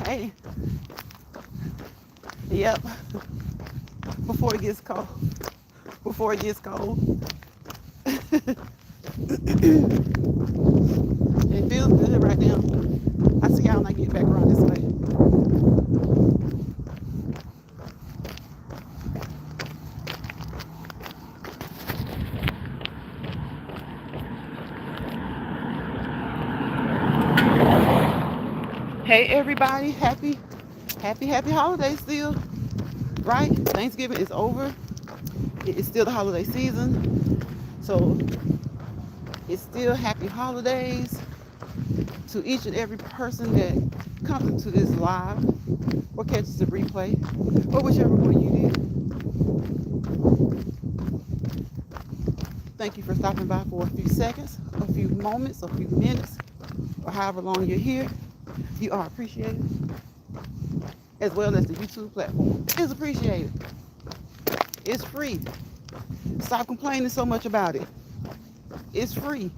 Hey, yep, before it gets cold. Before it gets cold. It feels good right now. I see y'all when I get back around this way. Hey everybody, happy holidays still, right? Thanksgiving is over. It is still the holiday season. So it's still happy holidays to each and every person that comes into this live or catches the replay or whichever one you did. Thank you for stopping by for a few seconds, a few moments, a few minutes, or however long you're here. You are appreciated, as well as the YouTube platform is appreciated. It's free. Stop complaining so much about it. It's free.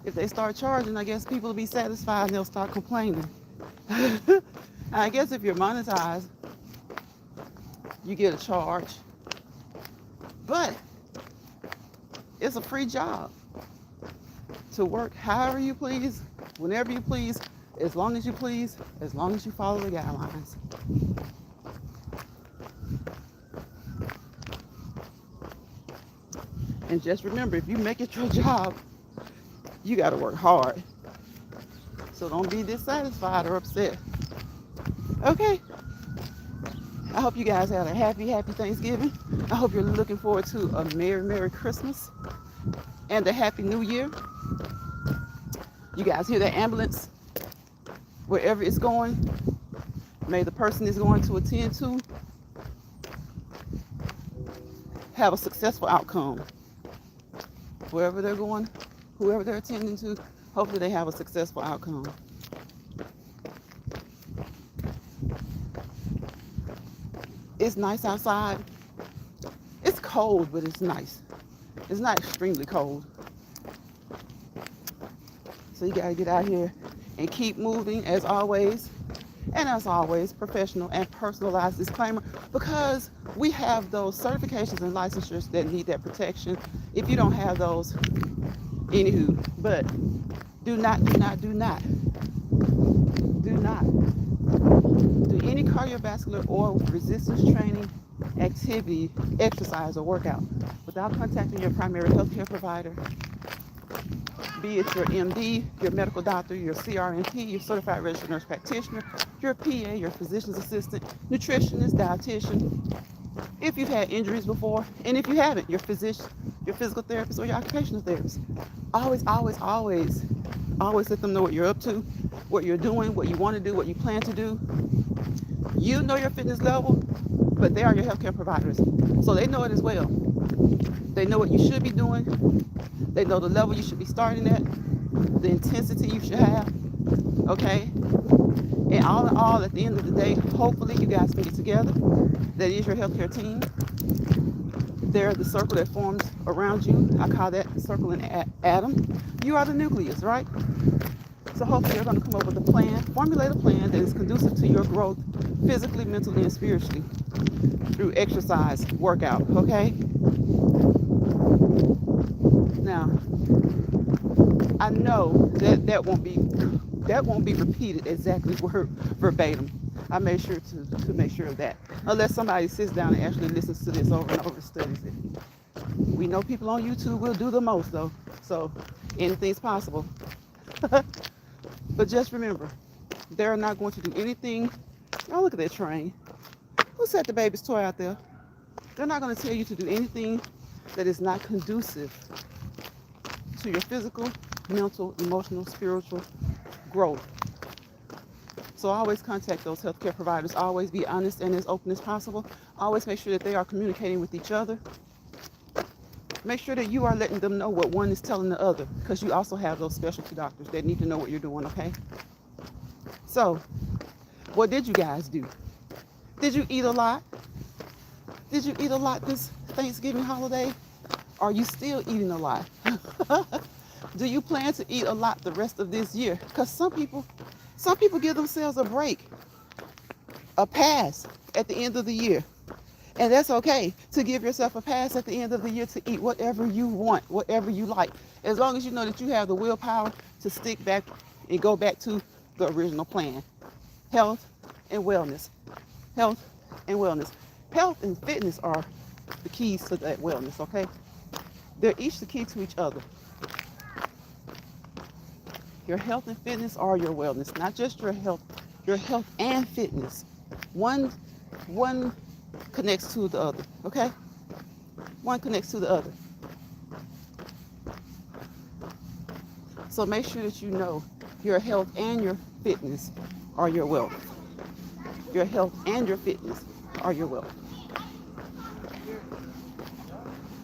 If they start charging, I guess people will be satisfied and they'll start complaining. I guess if you're monetized, you get a charge. But it's a free job to work however you please, whenever you please, as long as you please, as long as you follow the guidelines. And just remember, if you make it your job, you got to work hard. So don't be dissatisfied or upset. Okay. I hope you guys had a happy Thanksgiving. I hope you're looking forward to a Merry Christmas and a Happy New Year. You guys hear that ambulance? Wherever it's going, may the person is going to attend to have a successful outcome. Wherever they're going, whoever they're attending to, hopefully they have a successful outcome. It's nice outside. It's cold, but it's nice. It's not extremely cold. So you gotta get out here and keep moving as always. And as always, professional and personalized disclaimer, because we have those certifications and licensures that need that protection. If you don't have those, anywho, but do not do any cardiovascular or resistance training activity, exercise, or workout without contacting your primary healthcare provider, be it your MD, your medical doctor, your CRNP, your certified registered nurse practitioner, your PA, your physician's assistant, nutritionist, dietitian. If you've had injuries before, and if you haven't, your physician, your physical therapist, or your occupational therapist. Always let them know what you're up to, what you're doing, what you want to do, what you plan to do. You know your fitness level, but they are your healthcare providers, so they know it as well. They know what you should be doing. They know the level you should be starting at, the intensity you should have, okay? And all in all, at the end of the day, hopefully you guys can get together. That is your healthcare team. They're the circle that forms around you. I call that circle an atom. You are the nucleus, right? So hopefully you're going to come up with a plan, formulate a plan that is conducive to your growth physically, mentally, and spiritually through exercise, workout, okay? Now, I know that that won't be repeated exactly word verbatim. I made sure to make sure of that. Unless somebody sits down and actually listens to this over and over and studies it. We know people on YouTube will do the most though. So anything's possible. But just remember, they're not going to do anything. Oh, look at that train. Who set the baby's toy out there? They're not going to tell you to do anything that is not conducive to your physical, mental, emotional, spiritual growth. So always contact those healthcare providers. Always be honest and as open as possible. Always make sure that they are communicating with each other. Make sure that you are letting them know what one is telling the other, because you also have those specialty doctors that need to know what you're doing, okay? So, what did you guys do? Did you eat a lot? Did you eat a lot this Thanksgiving holiday? Are you still eating a lot? Do you plan to eat a lot the rest of this year? Because some people give themselves a break, a pass at the end of the year. And that's okay to give yourself a pass at the end of the year to eat whatever you want, whatever you like. As long as you know that you have the willpower to stick back and go back to the original plan. Health and wellness. Health and wellness. Health and fitness are the keys to that wellness, okay? They're each the key to each other. Your health and fitness are your wellness, not just your health and fitness. One connects to the other, okay? One connects to the other. So make sure that you know your health and your fitness are your wealth. Your health and your fitness are your wealth.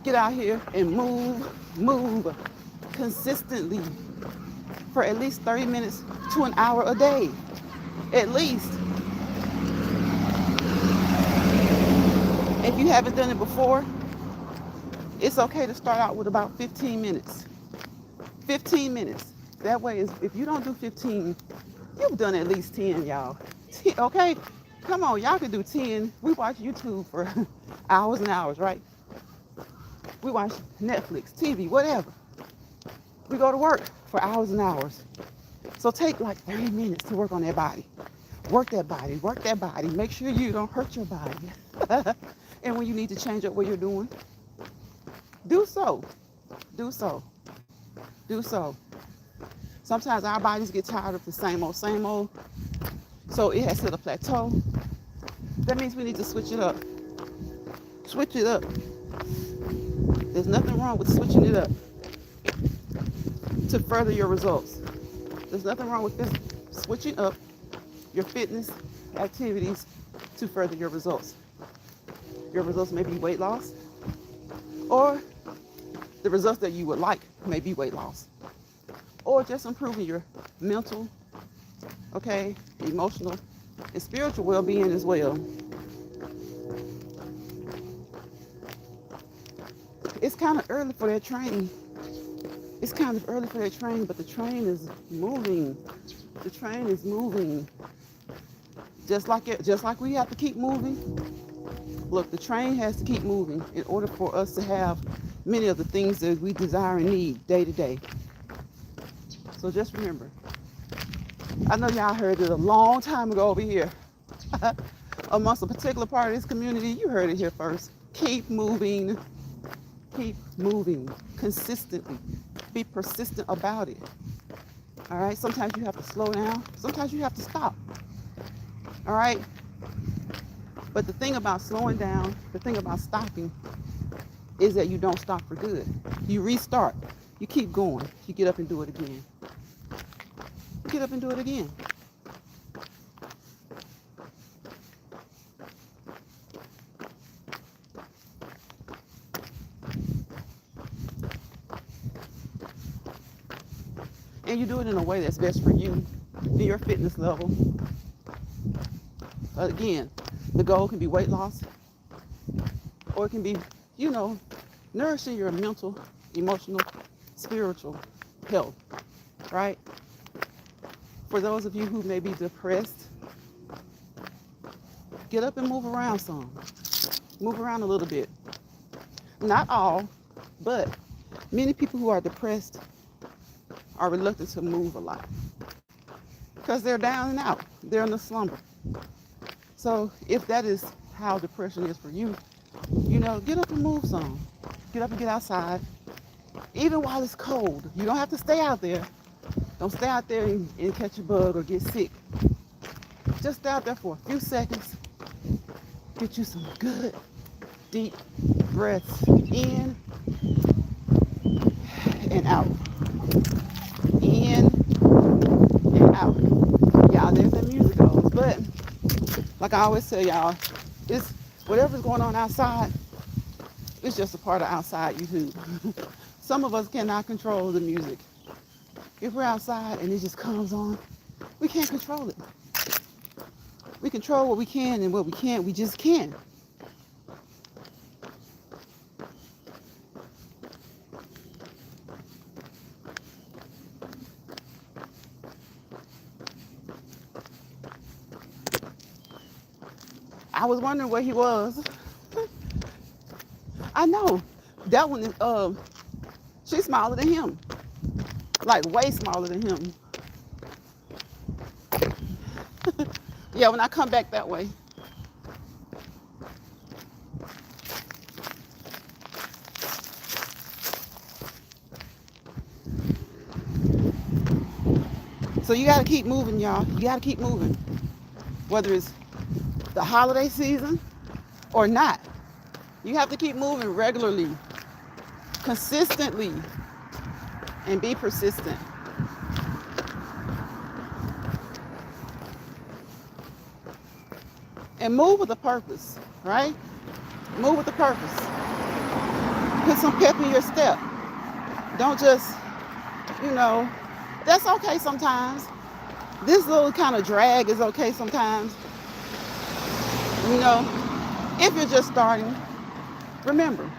Get out here and move consistently for at least 30 minutes to an hour a day, at least. If you haven't done it before, it's okay to start out with about 15 minutes. 15 minutes. That way, if you don't do 15, you've done at least 10, y'all. Okay? Come on, y'all can do 10. We watch YouTube for hours and hours, right? We watch Netflix, TV, whatever. We go to work for hours and hours. So take like 30 minutes to work on that body. Work that body. Make sure you don't hurt your body. And when you need to change up what you're doing, do so. Sometimes our bodies get tired of the same old. So it has hit a plateau. That means we need to switch it up. Switch it up. There's nothing wrong with switching it up to further your results. There's nothing wrong with this, switching up your fitness activities to further your results. Your results may be weight loss, or the results that you would like may be weight loss, or just improving your mental, okay, emotional, and spiritual well-being as well. It's kind of early for that training. But the train is moving. The train is moving. Just like we have to keep moving. Look, the train has to keep moving in order for us to have many of the things that we desire and need day to day. So just remember, I know y'all heard it a long time ago over here. Amongst a particular part of this community, you heard it here first. Keep moving consistently. Be persistent about it. All right, sometimes you have to slow down. Sometimes you have to stop. All right. But the thing about slowing down, the thing about stopping, is that you don't stop for good. You restart. You keep going. You get up and do it again. And you do it in a way that's best for you and your fitness level. Again, the goal can be weight loss, or it can be, nourishing your mental, emotional, spiritual health, right? For those of you who may be depressed, get up and move around some. Move around a little bit. Not all, but many people who are depressed are reluctant to move a lot because they're down and out. They're in a slumber. So if that is how depression is for you, get up and move some. Get up and get outside. Even while it's cold. You don't have to stay out there. Don't stay out there and catch a bug or get sick. Just stay out there for a few seconds. Get you some good, deep breaths in and out. In and out. Y'all, there's that music goes. But like I always tell y'all, it's whatever's going on outside, it's just a part of outside YouTube. Some of us cannot control the music. If we're outside and it just comes on, we can't control it. We control what we can, and what we can't, we just can't. I was wondering where he was. I know. That one is, she's smaller than him. Like way smaller than him. Yeah, when I come back that way. So you gotta keep moving, y'all. You gotta keep moving. Whether it's the holiday season or not. You have to keep moving regularly, consistently, and be persistent. And move with a purpose, right? Move with a purpose. Put some pep in your step. Don't just, that's okay sometimes. This little kind of drag is okay sometimes. If you're just starting, remember,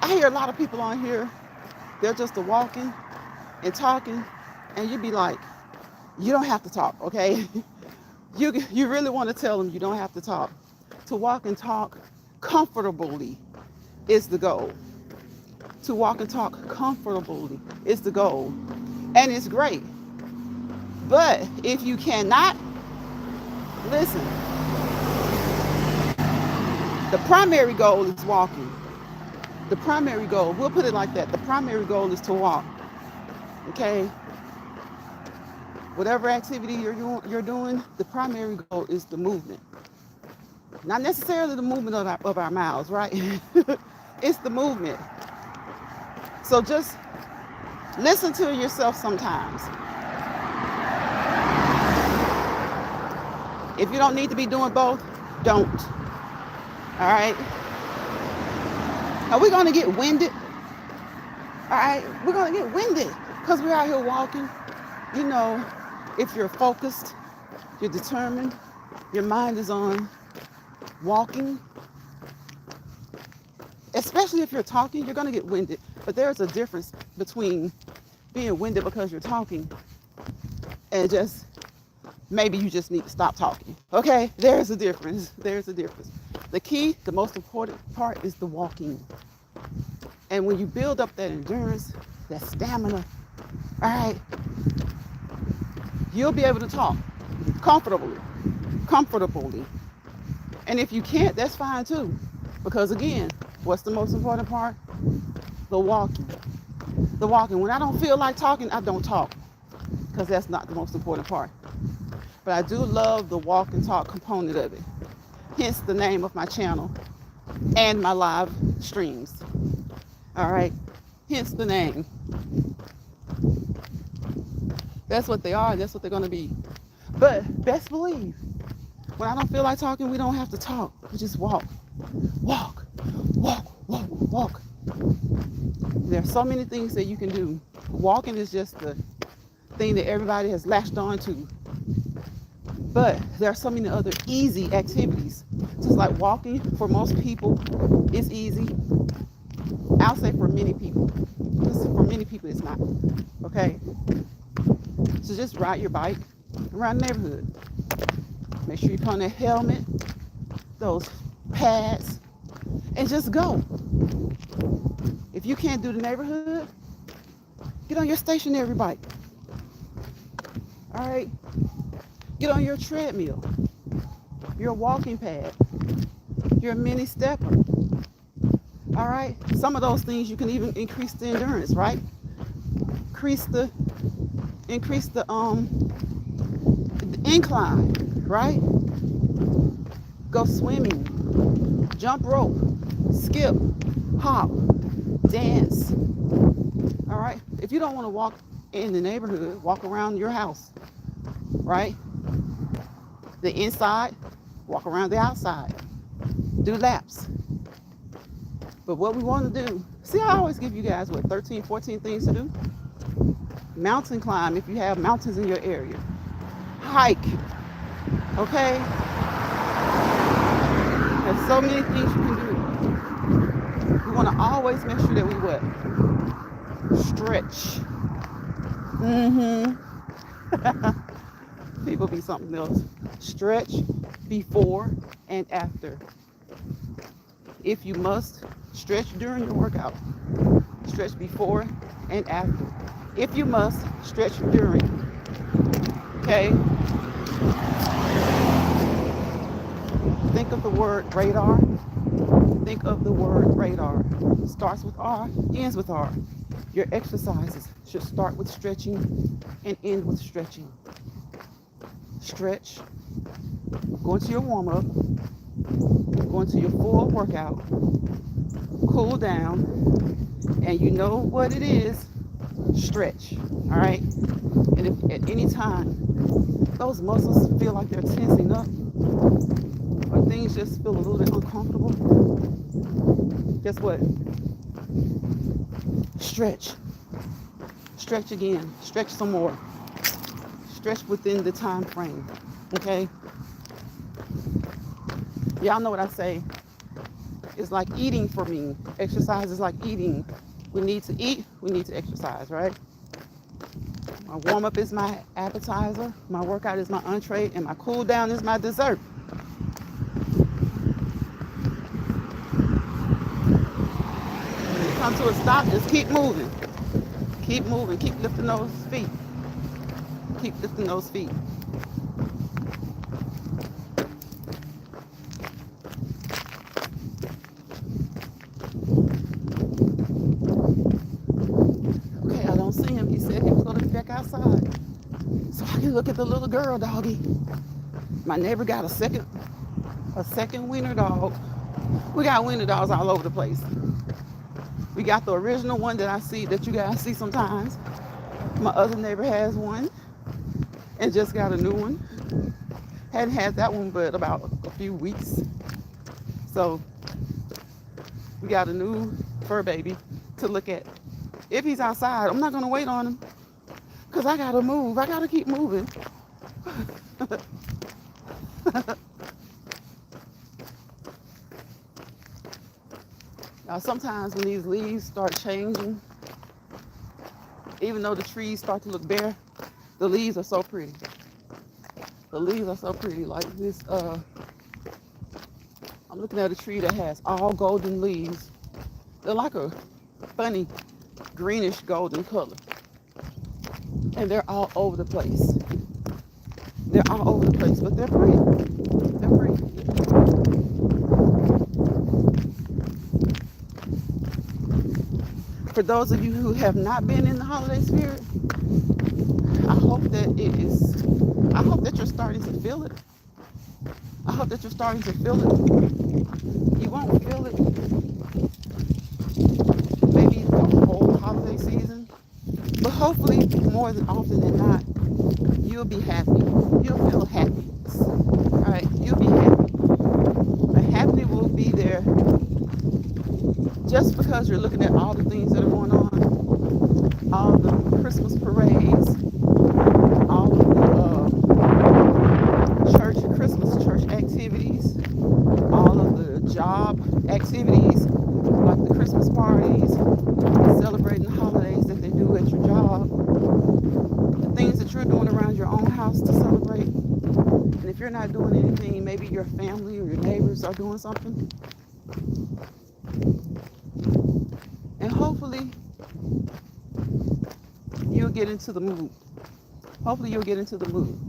I hear a lot of people on here, they're just walking and talking, and you'd be like, you don't have to talk, okay? You really want to tell them you don't have to talk. To walk and talk comfortably is the goal. To walk and talk comfortably is the goal. And it's great. But if you cannot, listen, the primary goal is walking. The primary goal, we'll put it like that. The primary goal is to walk. Okay? Whatever activity you're doing, the primary goal is the movement. Not necessarily the movement of our mouths, right? It's the movement. So just listen to yourself sometimes. If you don't need to be doing both, don't. All right? Are we going to get winded? All right? We're going to get winded because we're out here walking. If you're focused, you're determined, your mind is on walking, especially if you're talking, you're going to get winded. But there's a difference between being winded because you're talking and just maybe you just need to stop talking. Okay? There's a difference. There's a difference. The key, the most important part is the walking. And when you build up that endurance, that stamina, all right, you'll be able to talk comfortably. And if you can't, that's fine too. Because again, what's the most important part? The walking. The walking. When I don't feel like talking, I don't talk. Because that's not the most important part. But I do love the walk and talk component of it. Hence the name of my channel and my live streams. All right? Hence the name. That's what they are. That's what they're going to be. But best believe, when I don't feel like talking, we don't have to talk. We just walk. Walk. Walk. Walk. Walk. There are so many things that you can do. Walking is just the thing that everybody has latched on to. But there are so many other easy activities. Just like walking, for most people, is easy. I'll say for many people. For many people, it's not. Okay? So just ride your bike around the neighborhood. Make sure you put on that helmet, those pads, and just go. If you can't do the neighborhood, Get on your stationary bike. All right. Get on your treadmill, your walking pad, your mini stepper. All right. Some of those things you can even increase the endurance, right? Increase the incline, right? Go swimming, jump rope, skip, hop, dance. All right. If you don't want to walk in the neighborhood, walk around your house, right? The inside, walk around the outside, do laps. But what we want to do, see, I always give you guys, 13, 14 things to do? Mountain climb if you have mountains in your area. Hike, okay? There's so many things you can do. We want to always make sure that we what? Stretch. People be something else. Stretch before and after. If you must, stretch during your workout. Stretch before and after. If you must, stretch during. Okay? Think of the word radar. Think of the word radar. Starts with R, ends with R. Your exercises should start with stretching and end with stretching. Stretch. Go into your warm-up. Go into your full workout. Cool down. And you know what it is. Stretch. All right? And if at any time those muscles feel like they're tensing up, or things just feel a little bit uncomfortable, guess what? Stretch. Stretch again. Stretch some more. Stretch within the time frame. Okay? Y'all know what I say. It's like eating for me. Exercise is like eating. We need to eat. We need to exercise, right? My warm-up is my appetizer. My workout is my entree. And my cool down is my dessert. When you come to a stop, just keep moving. Keep moving. Keep lifting those feet. Keep lifting those feet. Okay, I don't see him. He said he was going to be back outside. So I can look at the little girl doggy. My neighbor got a second wiener dog. We got wiener dogs all over the place. We got the original one that you guys see sometimes. My other neighbor has one and just got a new one. Hadn't had that one but about a few weeks. So we got a new fur baby to look at. If he's outside, I'm not going to wait on him because I got to move. I got to keep moving. Now, sometimes when these leaves start changing, even though the trees start to look bare, the leaves are so pretty. The leaves are so pretty. Like this, I'm looking at a tree that has all golden leaves. They're like a funny greenish golden color. And they're all over the place. They're all over the place, but they're pretty. They're pretty. For those of you who have not been in the holiday spirit, I hope that you're starting to feel it. I hope that you're starting to feel it. You won't feel it maybe the whole holiday season, but hopefully more than often than not, you'll be happy. You'll feel happiness. All right, you'll be happy. The happiness will be there just because you're looking at all the things that are going on, all the Christmas parades, all of the Christmas church activities, all of the job activities, like the Christmas parties, celebrating the holidays that they do at your job, the things that you're doing around your own house to celebrate. And if you're not doing anything, maybe your family or your neighbors are doing something. And hopefully get into the mood. Hopefully you'll get into the mood.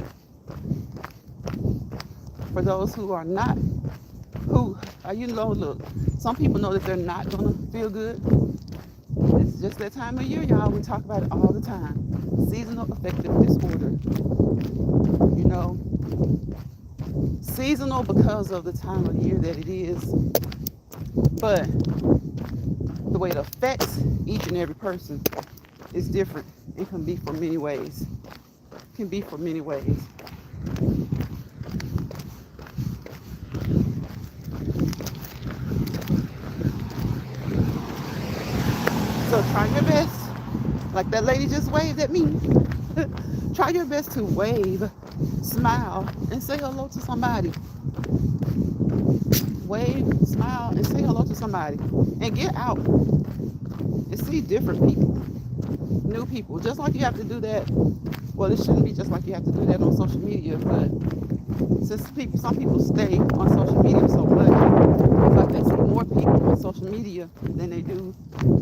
For those who are not, look, some people know that they're not gonna feel good. It's just that time of year, y'all. We talk about it all the time. Seasonal affective disorder. You know, seasonal because of the time of year that it is, but the way it affects each and every person is different. It can be for many ways. Can be for many ways. So try your best, like that lady just waved at me. Try your best to wave, smile, and say hello to somebody. Wave, smile, and say hello to somebody. And get out and see different people, new people. Just like you have to do that. Well, it shouldn't be just like you have to do that on social media, but since some people stay on social media so much, it's like they see more people on social media than they do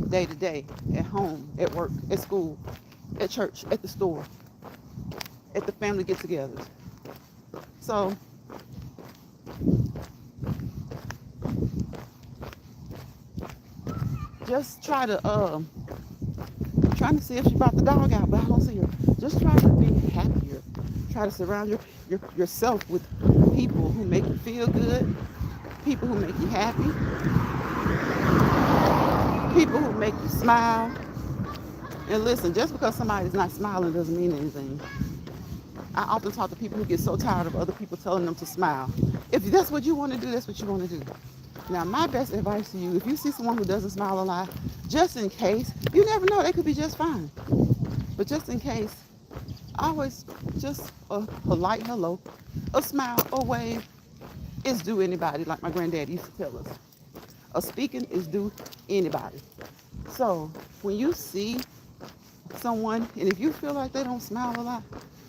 day to day, at home, at work, at school, at church, at the store, at the family get-togethers. So just trying to see if she brought the dog out, but I don't see her. Just try to be happier. Try to surround yourself with people who make you feel good, people who make you happy, people who make you smile. And listen, just because somebody's not smiling doesn't mean anything. I often talk to people who get so tired of other people telling them to smile. If that's what you want to do, that's what you want to do. Now, my best advice to you, if you see someone who doesn't smile a lot, just in case, you never know, they could be just fine. But just in case, always just a polite hello, a smile, a wave is due anybody, like my granddad used to tell us. A speaking is due anybody. So when you see someone, and if you feel like they don't smile a lot,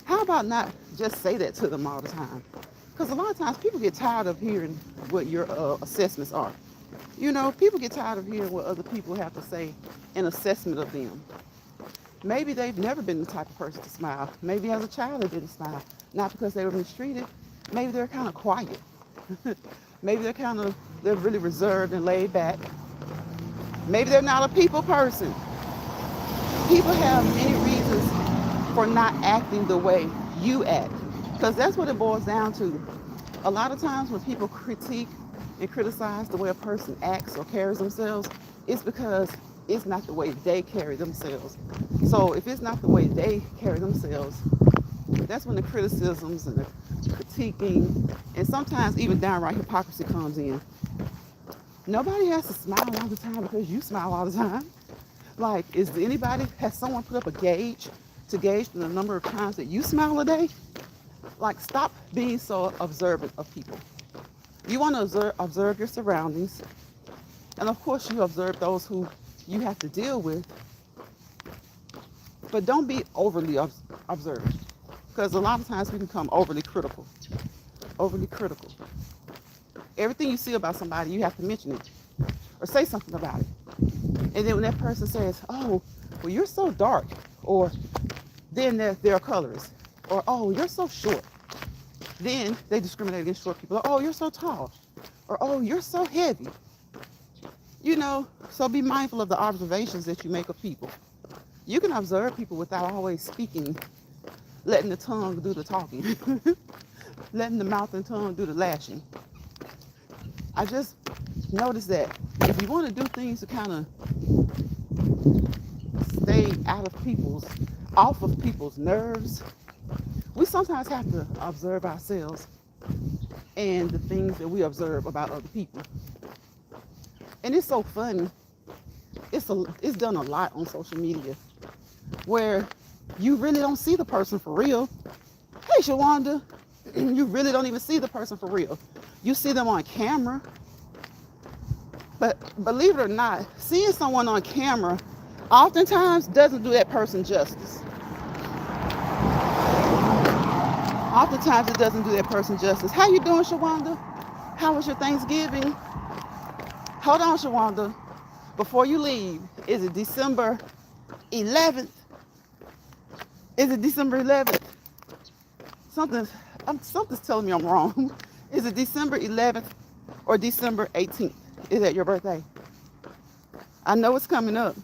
how about not just say that to them all the time? Because a lot of times people get tired of hearing what your assessments are. You know, people get tired of hearing what other people have to say in assessment of them. Maybe they've never been the type of person to smile. Maybe as a child they didn't smile. Not because they were mistreated. Maybe they're kind of quiet. Maybe they're really reserved and laid back. Maybe they're not a people person. People have many reasons for not acting the way you act. Because that's what it boils down to. A lot of times when people critique and criticize the way a person acts or carries themselves, it's because it's not the way they carry themselves. So if it's not the way they carry themselves, that's when the criticisms and the critiquing and sometimes even downright hypocrisy comes in. Nobody has to smile all the time because you smile all the time. Like, has someone put up a gauge to gauge the number of times that you smile a day? Like, stop being so observant of people. You want to observe your surroundings. And of course, you observe those who you have to deal with. But don't be overly observant. Because a lot of times we can become overly critical. Overly critical. Everything you see about somebody, you have to mention it. Or say something about it. And then when that person says, oh, well, you're so dark. Or then they're colorist. Or, oh, you're so short. Then they discriminate against short people. Oh, you're so tall. Or, oh, you're so heavy. You know, so be mindful of the observations that you make of people. You can observe people without always speaking, letting the tongue do the talking, letting the mouth and tongue do the lashing. I just noticed that if you want to do things to kind of stay off of people's nerves, we sometimes have to observe ourselves and the things that we observe about other people. And it's so funny. It's done a lot on social media where you really don't see the person for real. Hey, Shawanda, you really don't even see the person for real. You see them on camera. But believe it or not, seeing someone on camera oftentimes doesn't do that person justice. Oftentimes it doesn't do that person justice. How you doing, Shawanda? How was your Thanksgiving? Hold on, Shawanda. Before you leave, is it December 11th? Is it December 11th? Something's telling me I'm wrong. Is it December 11th or December 18th? Is that your birthday? I know it's coming up.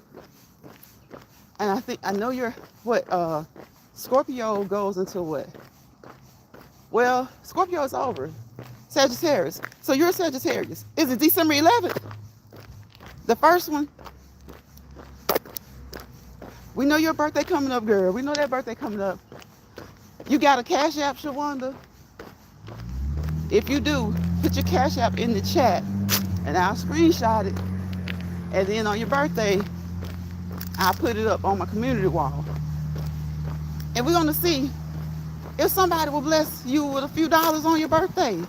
And I know you're, Scorpio goes into what? Well, Scorpio is over. Sagittarius. So you're a Sagittarius. Is it December 11th? The first one? We know your birthday coming up, girl. We know that birthday coming up. You got a Cash App, Shawanda? If you do, put your Cash App in the chat and I'll screenshot it. And then on your birthday, I'll put it up on my community wall. And we're gonna see if somebody will bless you with a few dollars on your birthday.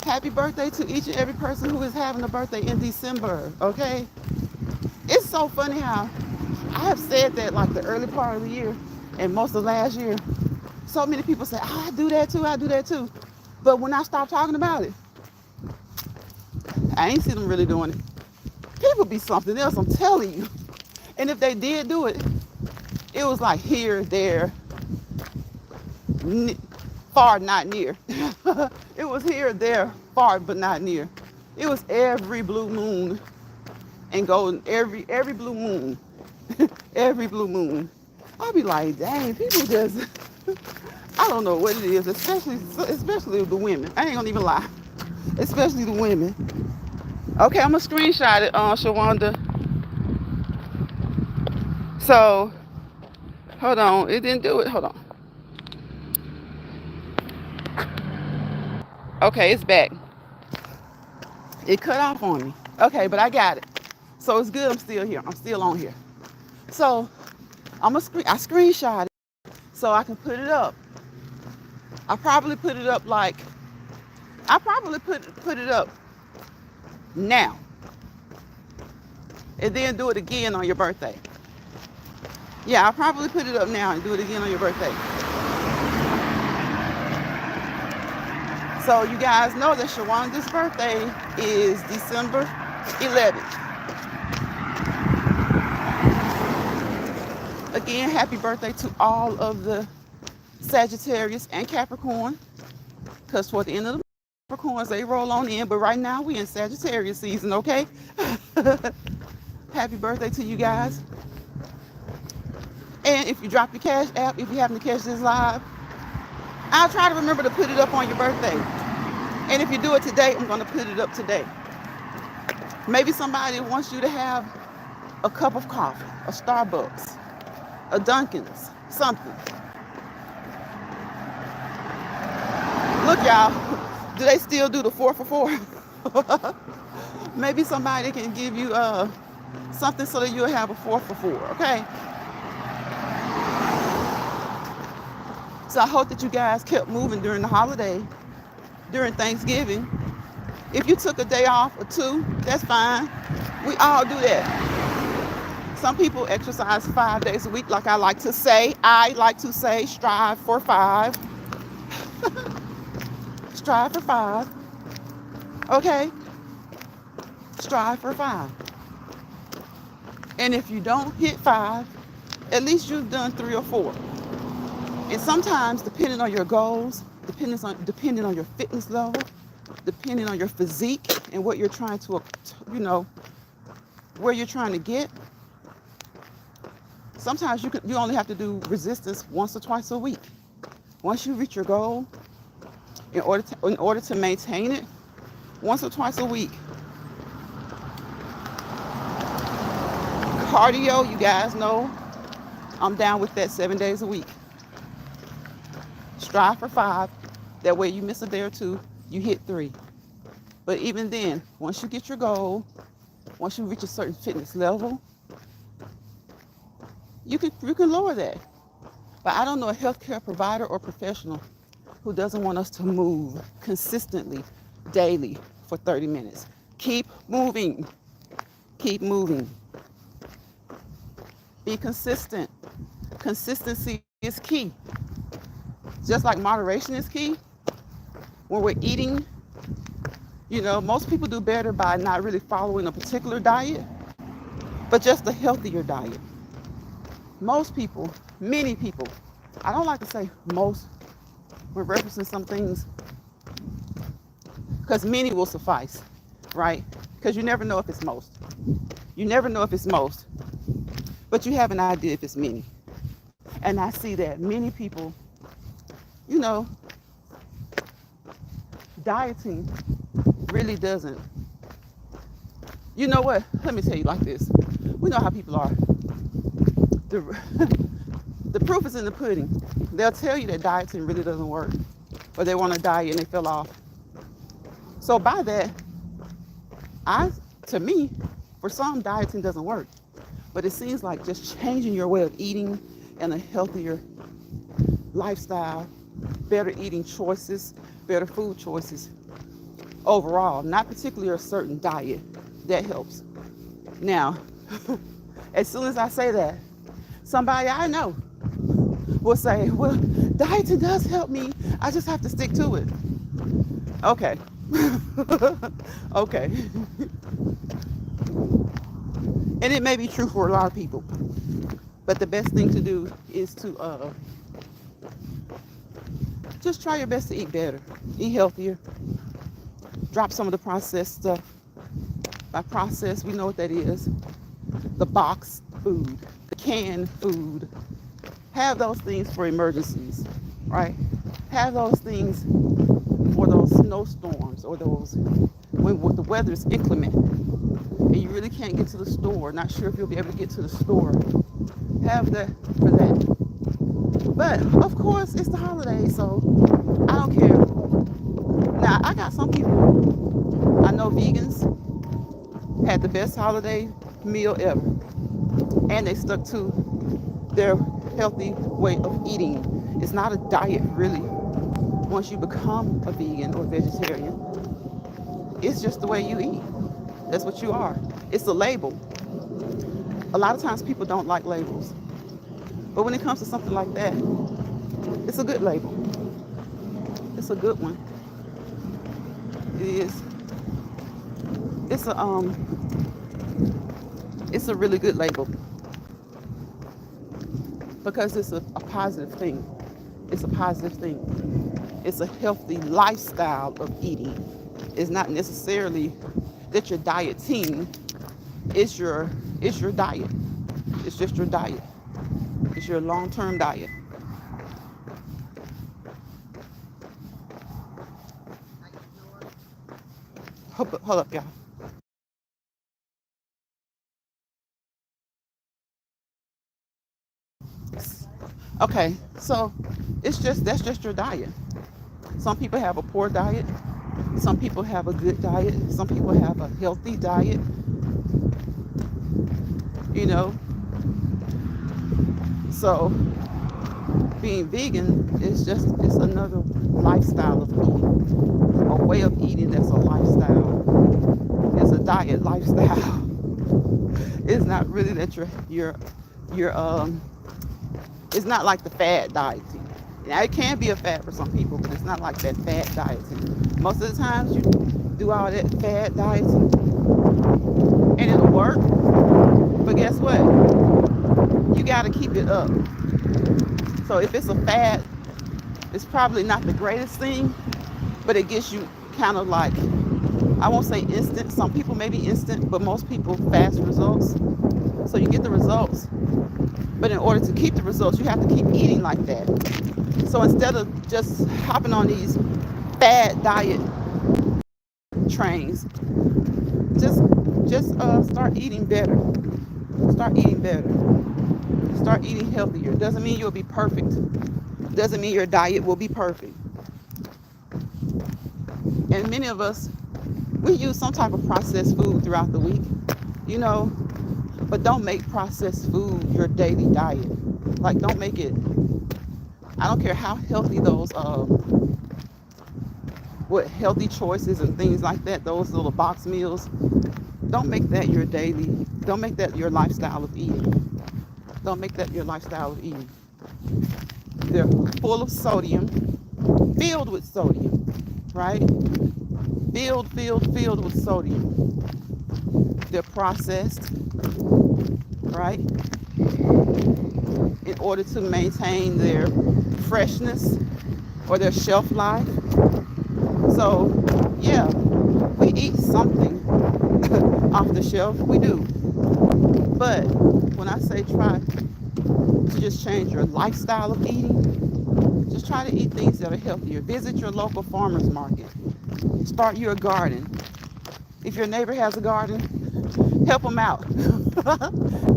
Happy birthday to each and every person who is having a birthday in December, okay? It's so funny how I have said that like the early part of the year and most of last year. So many people say, oh, I do that too. But when I start talking about it, I ain't see them really doing it. People be something else, I'm telling you. And if they did do it, it was like here, there, far, not near. It was here, there, far, but not near. It was every blue moon and golden, every blue moon, every blue moon. I'll be like, dang, people just, I don't know what it is, especially the women. I ain't gonna even lie, especially the women. Okay, I'm gonna screenshot it, Shawanda. So, hold on, it didn't do it, hold on. Okay, it's back. It cut off on me. Okay, but I got it. So it's good, I'm still here, I'm still on here. So, I screenshot it so I can put it up. I probably put it up put it up now. And then do it again on your birthday. Yeah, I'll probably put it up now and do it again on your birthday. So you guys know that Shawanda's birthday is December 11th. Again, happy birthday to all of the Sagittarius and Capricorn. Because toward the end of the Capricorns, they roll on in. But right now, we in Sagittarius season, okay? Happy birthday to you guys. And if you drop your Cash App, if you happen to catch this live, I'll try to remember to put it up on your birthday. And if you do it today, I'm going to put it up today. Maybe somebody wants you to have a cup of coffee, a Starbucks, a Dunkin's, something. Look, y'all, do they still do the 4 for 4? Maybe somebody can give you something so that you'll have a 4 for 4, okay? So I hope that you guys kept moving during the holiday, during Thanksgiving. If you took a day off or two, that's fine. We all do that. Some people exercise 5 days a week, like I like to say. I like to say, strive for 5. Strive for 5. Okay? Strive for 5. And if you don't hit 5, at least you've done 3 or 4. And sometimes, depending on your goals, depending on your fitness level, depending on your physique and what you're trying to, where you're trying to get, sometimes you only have to do resistance once or twice a week. Once you reach your goal, in order to maintain it, once or twice a week. Cardio, you guys know, I'm down with that 7 days a week. Strive for 5. That way you miss a day or two, you hit 3. But even then, once you get your goal, once you reach a certain fitness level, you can lower that. But I don't know a healthcare provider or professional who doesn't want us to move consistently, daily, for 30 minutes. Keep moving. Keep moving. Be consistent. Consistency is key. Just like moderation is key. When we're eating, most people do better by not really following a particular diet, but just a healthier diet. most people, many people, I don't like to say most when referencing some things because many will suffice, right? Because you never know if it's most. You never know if it's most, but you have an idea if it's many. And I see that many people, you know, dieting really doesn't. You know what? Let me tell you like this. We know how people are. The, the proof is in the pudding. They'll tell you that dieting really doesn't work, or they want to diet and they fell off. So by that, to me, for some, dieting doesn't work. But it seems like just changing your way of eating and a healthier lifestyle, better eating choices, better food choices overall, not particularly a certain diet, that helps. Now, as soon as I say that, somebody I know will say, well, dieting does help me. I just have to stick to it. Okay. Okay. And it may be true for a lot of people. But the best thing to do is to just try your best to eat better, eat healthier, drop some of the processed stuff. By processed, we know what that is. The boxed food, the canned food. Have those things for emergencies, right? Have those things for those snowstorms or those when the weather is inclement and you really can't get to the store, not sure if you'll be able to get to the store. Have that for that. But of course, it's the holidays, so I don't care. Now, I got some people, I know vegans, had the best holiday meal ever. And they stuck to their healthy way of eating. It's not a diet, really. Once you become a vegan or vegetarian, it's just the way you eat. That's what you are. It's a label. A lot of times people don't like labels. But when it comes to something like that, it's a good label. It's a good one. It is. It's a really good label because it's a positive thing. It's a positive thing. It's a healthy lifestyle of eating. It's not necessarily that you're dieting. It's your diet. It's just your diet. It's your long-term diet. Hold up, y'all. Okay, so that's just your diet. Some people have a poor diet. Some people have a good diet. Some people have a healthy diet. You know, so being vegan is it's another lifestyle of eating, a way of eating that's a lifestyle. It's a diet lifestyle. It's not really that you're it's not like the fad dieting. Now it can be a fad for some people, but it's not like that fad dieting. Most of the times you do all that fad dieting and it'll work, but guess what? You got to keep it up. So if it's a fad, it's probably not the greatest thing, but it gets you kind of like, I won't say instant. Some people may be instant, but most people fast results. So you get the results, but in order to keep the results, you have to keep eating like that. So instead of just hopping on these fad diet trains, just start eating better. Start eating better. Start eating healthier. Doesn't mean you'll be perfect. Doesn't mean your diet will be perfect. And many of us, we use some type of processed food throughout the week, you know, but don't make processed food your daily diet. Like, don't make it, I don't care how healthy those, healthy choices and things like that, those little box meals, don't make that your daily, don't make that your lifestyle of eating. Don't make that your lifestyle of eating. They're full of sodium, filled with sodium, right? Filled with sodium. They're processed, right? In order to maintain their freshness or their shelf life. So, yeah, we eat something off the shelf. We do. But when I say try to just change your lifestyle of eating, just try to eat things that are healthier. Visit your local farmer's market. Start your garden. If your neighbor has a garden, help them out.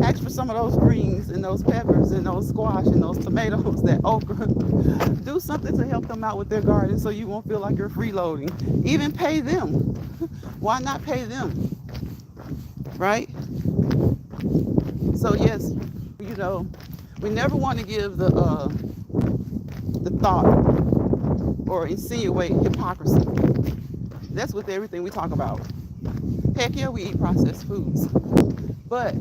Ask for some of those greens and those peppers and those squash and those tomatoes, that okra. Do something to help them out with their garden so you won't feel like you're freeloading. Even pay them. Why not pay them? Right? So yes, we never want to give the thought or insinuate hypocrisy. That's with everything we talk about. Heck yeah, we eat processed foods. But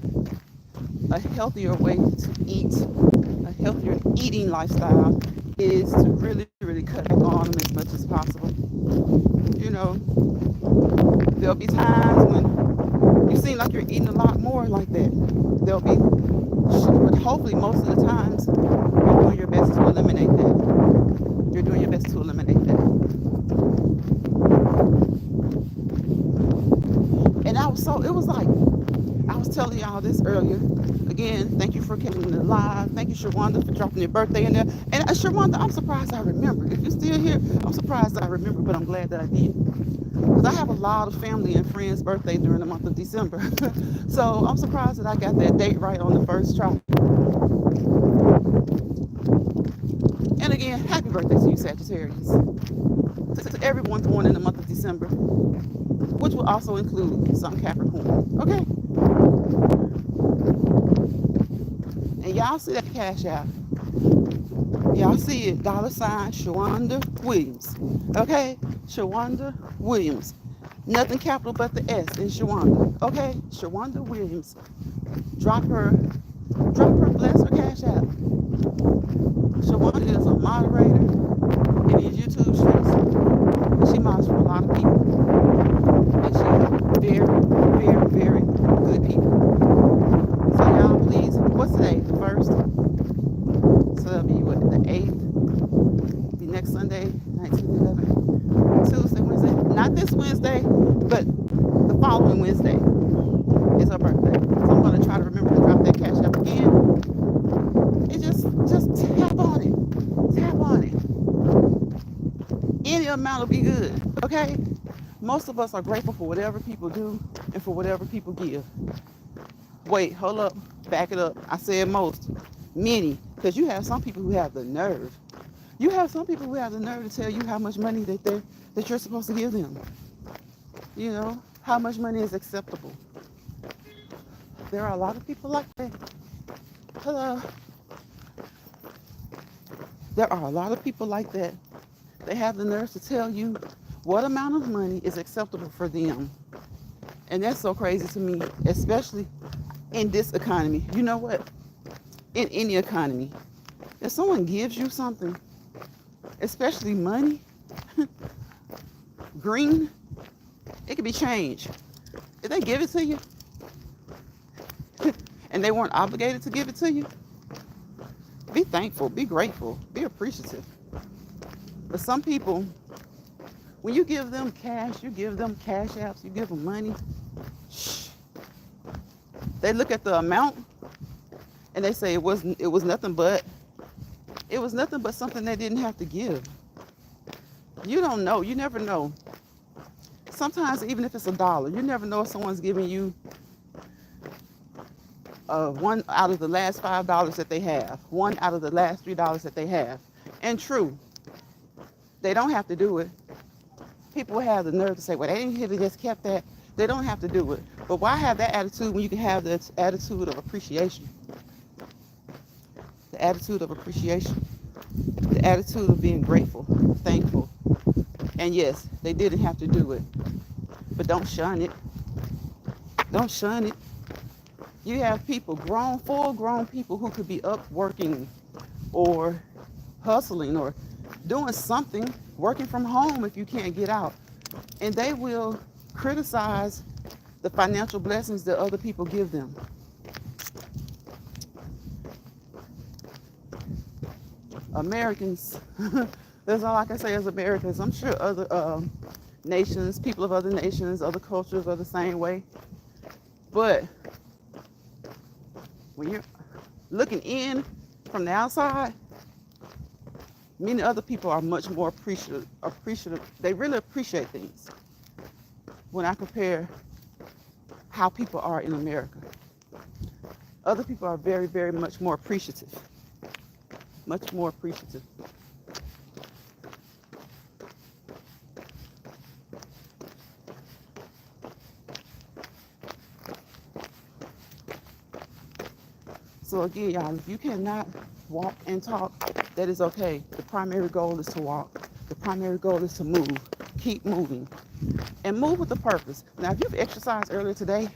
a healthier way to eat, a healthier eating lifestyle is to really, really cut back on them as much as possible. There'll be times when you seem like you're eating a lot more like that. But hopefully most of the times, you're doing your best to eliminate that. You're doing your best to eliminate that. And it was like, I was telling y'all this earlier. Again, thank you for catching it live. Thank you, Shawanda, for dropping your birthday in there. And Shawanda, I'm surprised I remember. If you're still here, I'm surprised I remember, but I'm glad that I did. Because I have a lot of family and friends' birthdays during the month of December. So I'm surprised that I got that date right on the first try. And again, happy birthday to you, Sagittarius. To everyone born in the month of December, which will also include some Capricorn. Okay? And y'all see that cash out. Y'all see it, $ Shawanda Williams. Okay? Shawanda Williams. Nothing capital but the S in Shawanda. Okay? Shawanda Williams. Drop her, bless her cash out. Shawanda is a moderator in these YouTube streets. She moderates for a lot of people. And she's very, very, very good people. So y'all please, what's today? The 1st? So that'll be what, the 8th? Be next Sunday, 19th, 11th. Tuesday, Wednesday. Not this Wednesday, but the following Wednesday is her birthday. So I'm gonna try to remember to drop that cash up again. And just tap on it. Tap on it. Any amount will be good. Okay? Most of us are grateful for whatever people do and for whatever people give. Wait, hold up, back it up. I said most, many, because you have some people who have the nerve. You have some people who have the nerve to tell you how much money that you're supposed to give them. How much money is acceptable. There are a lot of people like that. Hello. There are a lot of people like that. They have the nerve to tell you what amount of money is acceptable for them. And that's so crazy to me, especially in this economy. You know what? In any economy, if someone gives you something, especially money, green, it can be changed. If they give it to you and they weren't obligated to give it to you, be thankful, be grateful, be appreciative. But some people, when you give them cash, you give them cash apps, you give them money, they look at the amount and they say it was nothing but something they didn't have to give. You don't know. You never know. Sometimes even if it's $1, you never know if someone's giving you one out of the last $5 that they have, one out of the last $3 that they have. And true, they don't have to do it. People have the nerve to say, well, they didn't have to just kept that. They don't have to do it. But why have that attitude when you can have the attitude of appreciation? The attitude of appreciation. The attitude of being grateful, thankful. And yes, they didn't have to do it. But don't shun it. Don't shun it. You have people, full-grown people who could be up working or hustling or doing something, working from home if you can't get out. And they will criticize the financial blessings that other people give them. Americans, that's all I can say as Americans. I'm sure other nations, people of other nations, other cultures are the same way. But when you're looking in from the outside, many other people are much more appreciative. They really appreciate things when I compare how people are in America. Other people are very, very much more appreciative. Much more appreciative. So again, y'all, if you cannot walk and talk, that is okay. The primary goal is to walk. The primary goal is to move. Keep moving. And move with a purpose. Now, if you've exercised earlier today,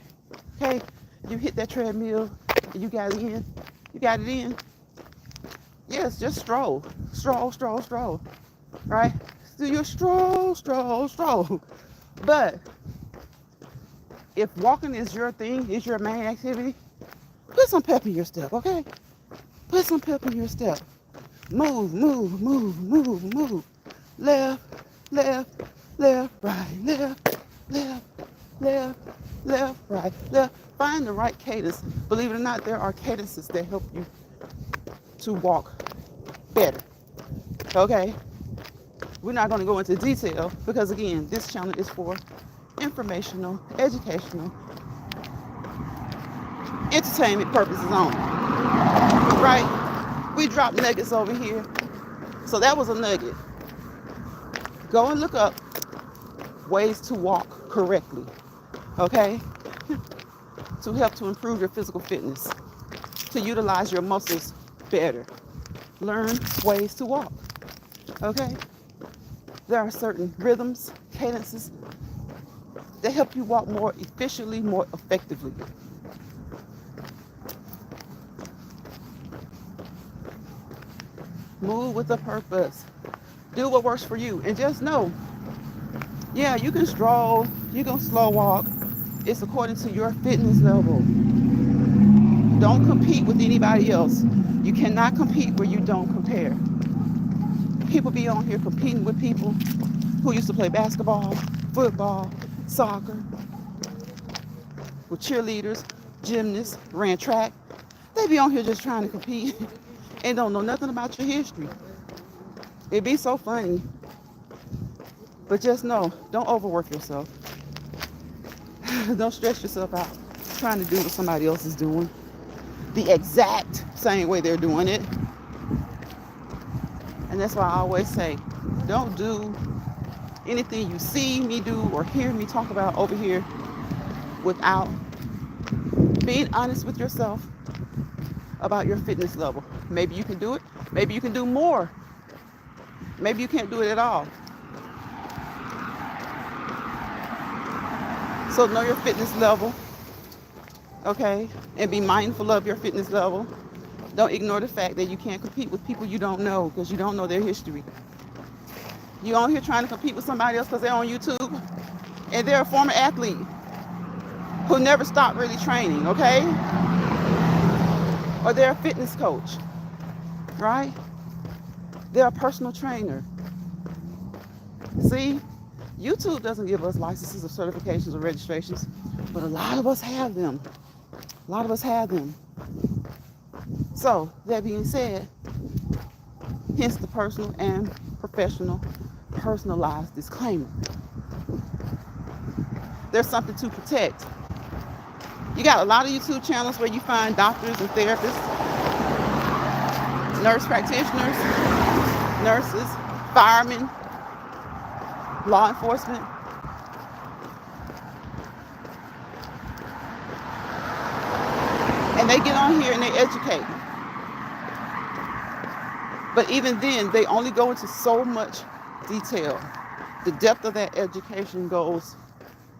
okay, you hit that treadmill and you got it in, yes, just stroll. Stroll, right? Do your stroll. But if walking is your thing, is your main activity, put some pep in your step, okay? Put some pep in your step. Move. Left, right, left, right, left. Find the right cadence. Believe it or not, there are cadences that help you to walk better, okay? We're not going to go into detail because, again, this channel is for informational, educational, entertainment purposes only, right? We dropped nuggets over here. So that was a nugget. Go and look up ways to walk correctly, okay? To help to improve your physical fitness, to utilize your muscles better. Learn ways to walk, okay? There are certain rhythms, cadences that help you walk more efficiently, more effectively. Move with a purpose. Do what works for you. And just know, yeah, you can stroll, you can slow walk. It's according to your fitness level. Don't compete with anybody else. You cannot compete where you don't compare. People be on here competing with people who used to play basketball, football, soccer, with cheerleaders, gymnasts, ran track. They be on here just trying to compete and don't know nothing about your history. It'd be so funny. But just know, don't overwork yourself. Don't stress yourself out trying to do what somebody else is doing the exact same way they're doing it. And that's why I always say, don't do anything you see me do or hear me talk about over here without being honest with yourself about your fitness level. Maybe you can do it. Maybe you can do more. Maybe you can't do it at all. So know your fitness level, okay? And be mindful of your fitness level. Don't ignore the fact that you can't compete with people you don't know because you don't know their history. You're on here trying to compete with somebody else because they're on YouTube and they're a former athlete who never stopped really training, okay? Or they're a fitness coach, right? They're a personal trainer. See, YouTube doesn't give us licenses or certifications or registrations, but a lot of us have them. A lot of us have them. So, that being said, hence the personal and professional, personalized disclaimer. There's something to protect. You got a lot of YouTube channels where you find doctors and therapists, nurse practitioners, nurses, firemen, law enforcement. And they get on here and they educate. But even then, they only go into so much detail. The depth of that education goes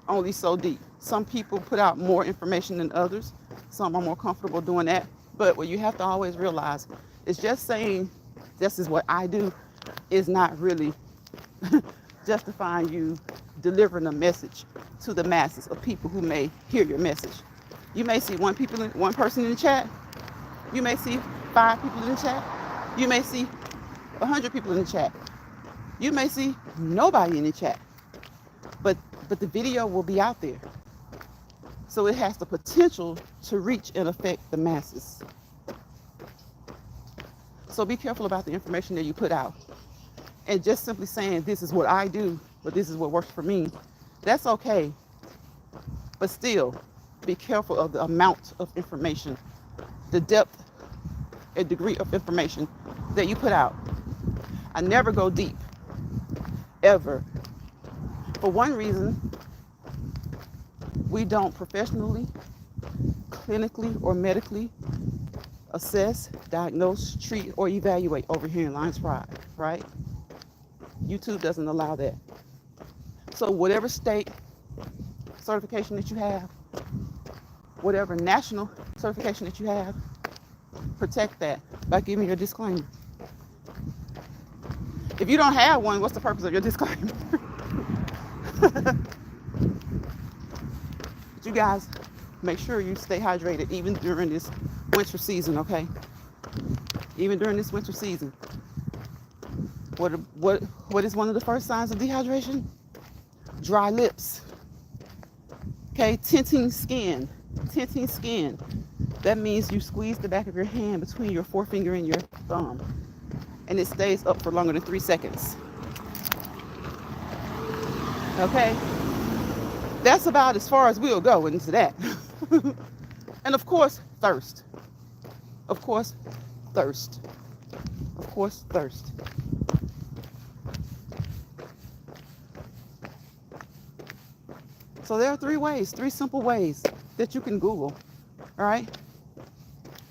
only so deep. Some people put out more information than others. Some are more comfortable doing that. But what you have to always realize is just saying this is what I do is not really justifying you delivering a message to the masses of people who may hear your message. You may see one person in the chat. You may see 5 people in the chat. You may see 100 people in the chat. You may see nobody in the chat. But the video will be out there. So it has the potential to reach and affect the masses. So be careful about the information that you put out. And just simply saying, this is what I do, but this is what works for me, that's okay. But still, be careful of the amount of information, the depth and degree of information that you put out. I never go deep, ever. For one reason, we don't professionally, clinically, or medically assess, diagnose, treat, or evaluate over here in Lions Pride, right? YouTube doesn't allow that. So whatever state certification that you have, whatever national certification that you have, protect that by giving your disclaimer. If you don't have one, what's the purpose of your disclaimer? But you guys, make sure you stay hydrated even during this winter season, okay? Even during this winter season. What is one of the first signs of dehydration? Dry lips. Okay, tinting skin. Tinting skin. That means you squeeze the back of your hand between your forefinger and your thumb, and it stays up for longer than 3 seconds. Okay? That's about as far as we'll go into that. And of course, thirst. Of course, thirst. Of course, thirst. So there are 3 simple ways that you can Google, all right?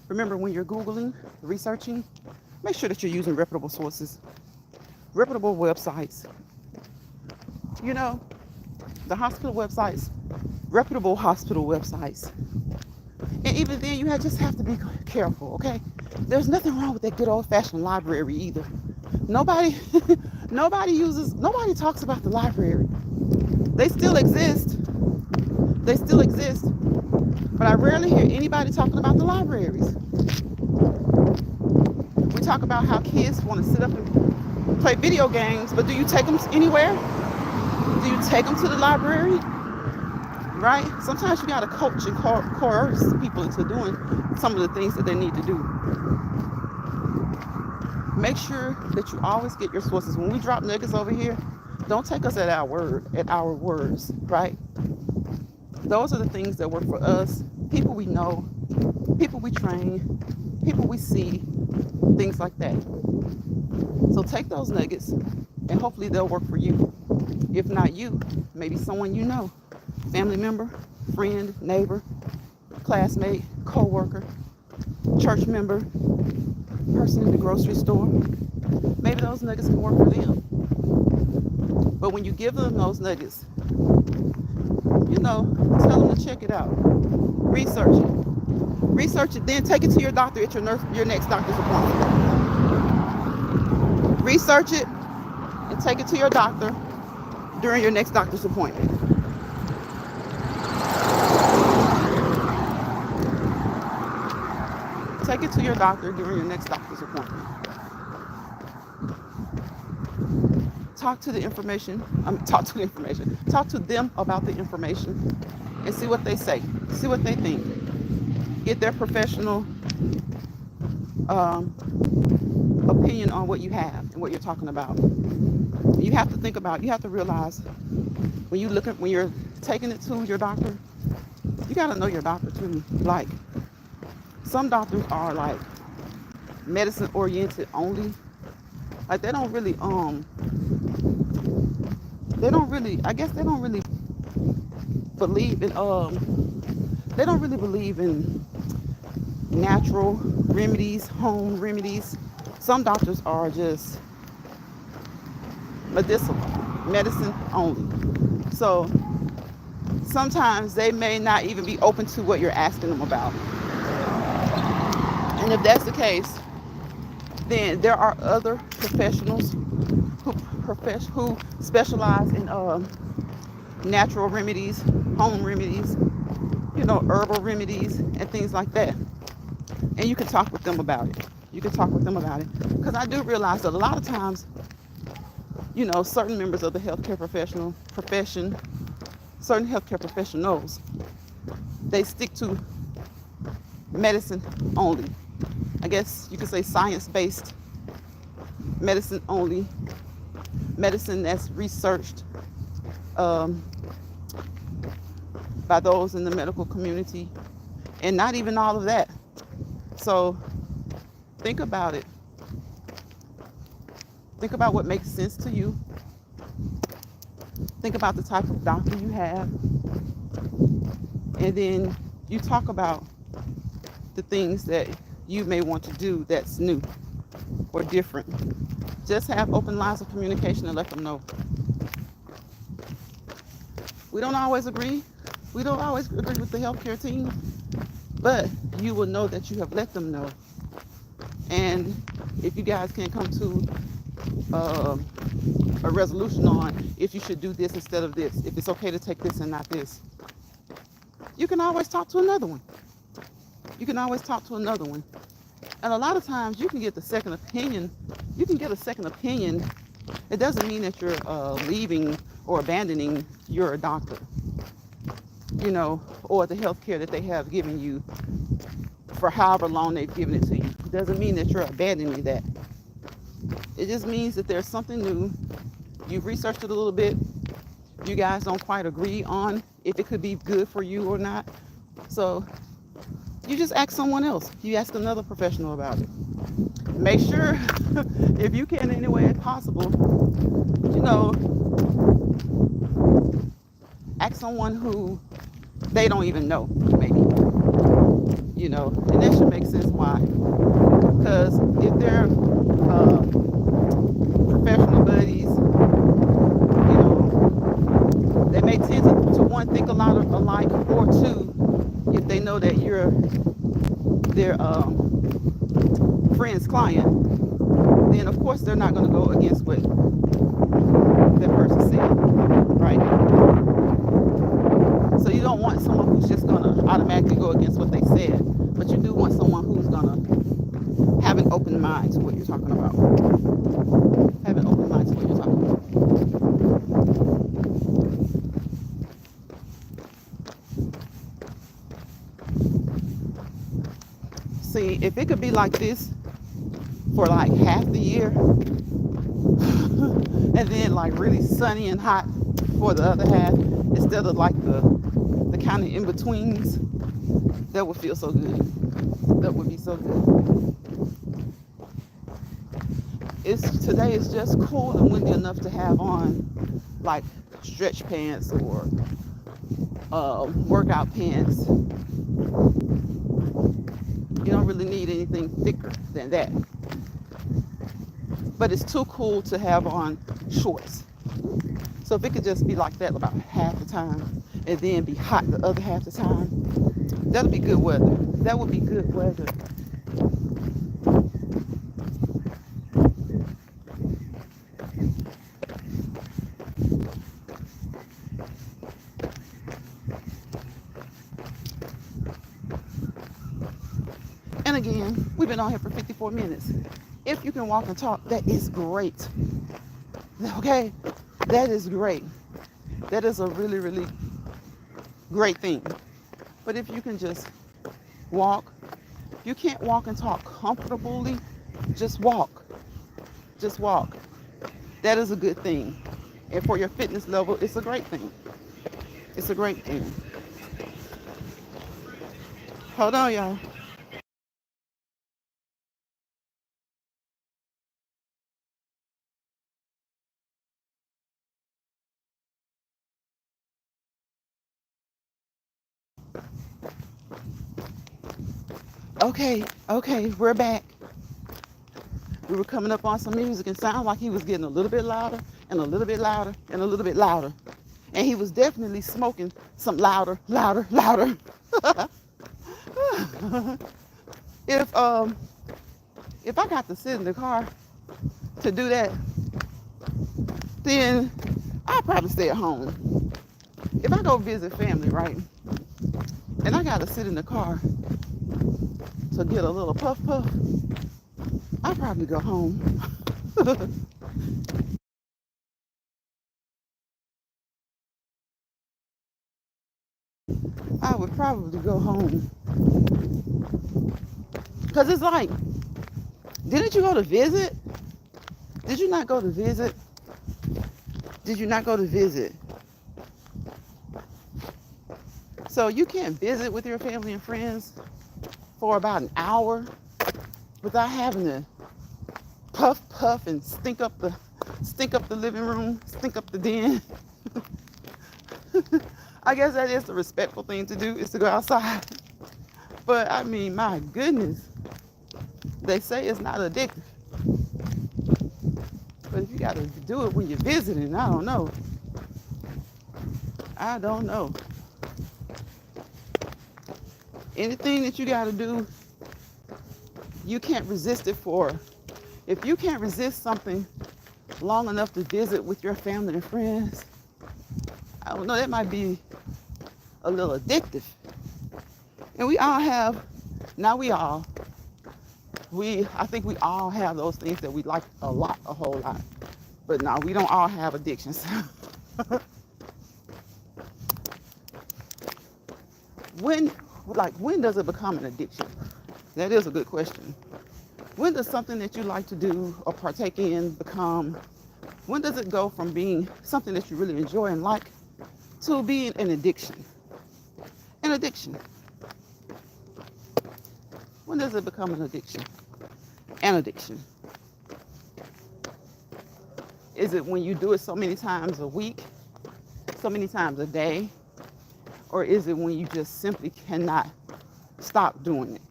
Remember, when you're Googling, researching, make sure that you're using reputable sources, reputable websites. You know, the hospital websites, reputable hospital websites. And even then, you just have to be careful, okay? There's nothing wrong with that good old-fashioned library either. Nobody talks about the library. They still exist. But I rarely hear anybody talking about the libraries. We talk about how kids want to sit up and play video games, but do you take them anywhere? Do you take them to the library? Right? Sometimes you got to coach and coerce people into doing some of the things that they need to do. Make sure that you always get your sources. When we drop nuggets over here, don't take us at our words, right? Those are the things that work for us, people we know, people we train, people we see, things like that. So take those nuggets and hopefully they'll work for you. If not you, maybe someone you know, family member, friend, neighbor, classmate, co-worker, church member, person in the grocery store. Maybe those nuggets can work for them. But when you give them those nuggets, you know, tell them to check it out. Research it, then take it to your doctor at your next doctor's appointment. Research it and take it to your doctor during your next doctor's appointment. Take it to your doctor during your next doctor's appointment. Talk to them about the information and see what they say, see what they think. Get their professional opinion on what you have and what you're talking about. You have to realize when you're taking it to your doctor, you got to know your doctor too. Like, some doctors are like medicine oriented only. Like they don't really believe in natural remedies, home remedies. Some doctors are just medicine only. So sometimes they may not even be open to what you're asking them about. And if that's the case, then there are other professionals who specialize in natural remedies, home remedies, herbal remedies and things like that. And you can talk with them about it. Because I do realize that a lot of times, certain members of the healthcare profession, certain healthcare professionals, they stick to medicine only. I guess you could say science-based medicine only, medicine that's researched by those in the medical community, and not even all of that. So think about it. Think about what makes sense to you. Think about the type of doctor you have. And then you talk about the things that you may want to do that's new or different. Just have open lines of communication and let them know. We don't always agree. We don't always agree with the healthcare team, but you will know that you have let them know. And if you guys can come to a resolution on if you should do this instead of this, if it's okay to take this and not this, you can always talk to another one. And a lot of times you can get the second opinion. It doesn't mean that you're leaving or abandoning your doctor, or the health care that they have given you for however long they've given it to you. It doesn't mean that you're abandoning that. It just means that there's something new. You've researched it a little bit. You guys don't quite agree on if it could be good for you or not. So you just ask someone else. You ask another professional about it. Make sure, if you can in any way possible, ask someone who they don't even know, maybe. And that should make sense. Why? Because if they're professional buddies, they may tend to one, think a lot alike, or two, if they know that you're their friend's client, then of course they're not going to go against what that person said, right? So you don't want someone who's just going to automatically go against what they said, but you do want someone who's going to have an open mind to what you're talking about. See, if it could be like this for like half the year, and then like really sunny and hot for the other half, instead of like the kind of in-betweens, that would feel so good. That would be so good. Today is just cool and windy enough to have on like stretch pants or workout pants. You don't really need anything thicker than that. But it's too cool to have on shorts. So if it could just be like that about half the time and then be hot the other half the time, that'll be good weather. That would be good weather. And again, we've been on here for 54 minutes. If you can walk and talk, that is great. Okay? That is great. That is a really, really great thing. But if you can just walk, you can't walk and talk comfortably, just walk. Just walk. That is a good thing. And for your fitness level, it's a great thing. It's a great thing. Hold on, y'all. Okay, we're back. We were coming up on some music and sounded like he was getting a little bit louder and a little bit louder and a little bit louder. And he was definitely smoking some louder. If I got to sit in the car to do that, then I'd probably stay at home. if I go visit family, right, and I gotta sit in the car to get a little puff puff, I'd probably go home. I would probably go home. Because it's like, didn't you go to visit? Did you not go to visit? Did you not go to visit? So you can't visit with your family and friends for about an hour without having to puff puff and stink up the living room, stink up the den. I guess that is the respectful thing to do, is to go outside. But I mean, my goodness, they say it's not addictive. But if you got to do it when you're visiting, I don't know. I don't know. Anything that you got to do, you can't resist it for. If you can't resist something long enough to visit with your family and friends, I don't know, that might be a little addictive. And we all have, not we all, I think we all have those things that we like a lot, a whole lot. But no, we don't all have addictions. When does it become an addiction? That is a good question. When does something that you like to do or partake in become, when does it go from being something that you really enjoy and like to being an addiction? An addiction. When does it become an addiction? An addiction. Is it when you do it so many times a week, so many times a day? Or is it when you just simply cannot stop doing it?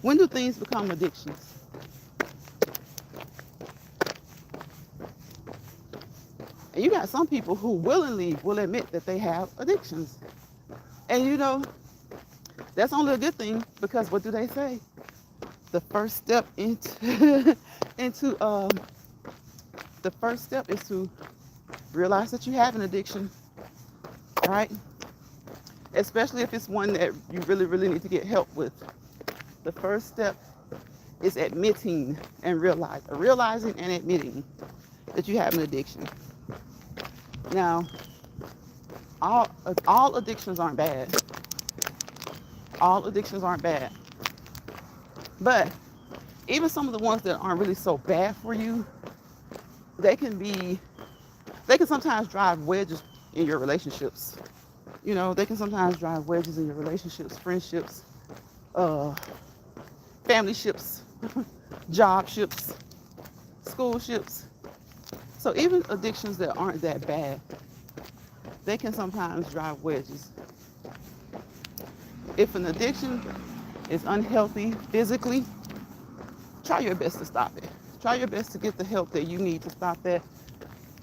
When do things become addictions? And you got some people who willingly will admit that they have addictions. And you know, that's only a good thing, because what do they say? The first step into the first step is to realize that you have an addiction, right? Especially if it's one that you really, really need to get help with. The first step is admitting and realizing and admitting that you have an addiction. Now, all addictions aren't bad. All addictions aren't bad. But even some of the ones that aren't really so bad for you, they can sometimes drive wedges in your relationships. You know, they can sometimes drive wedges in your relationships, friendships, family ships, job ships, school ships. So even addictions that aren't that bad, they can sometimes drive wedges. If an addiction is unhealthy physically, try your best to stop it. Try your best to get the help that you need to stop that.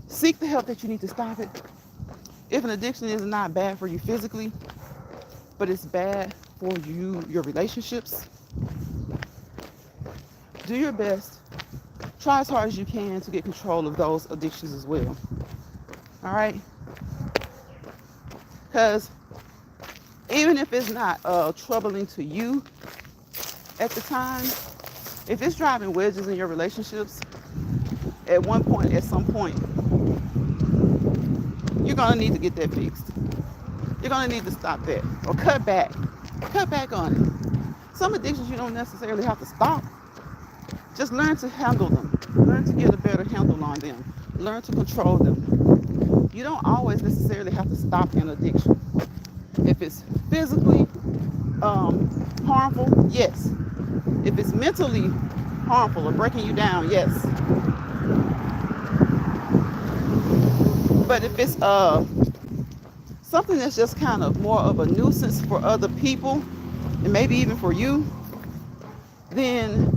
Seek the help that you need to stop it. If an addiction is not bad for you physically, but it's bad for your relationships, do your best. Try as hard as you can to get control of those addictions as well. All right? Because even if it's not troubling to you at the time, if it's driving wedges in your relationships, at some point, you're going to need to get that fixed. You're going to need to stop that or cut back. Cut back on it. Some addictions you don't necessarily have to stop. Just learn to handle them. Learn to get a better handle on them. Learn to control them. You don't always necessarily have to stop an addiction. If it's physically harmful, yes. If it's mentally harmful or breaking you down, yes. But if it's something that's just kind of more of a nuisance for other people, and maybe even for you, then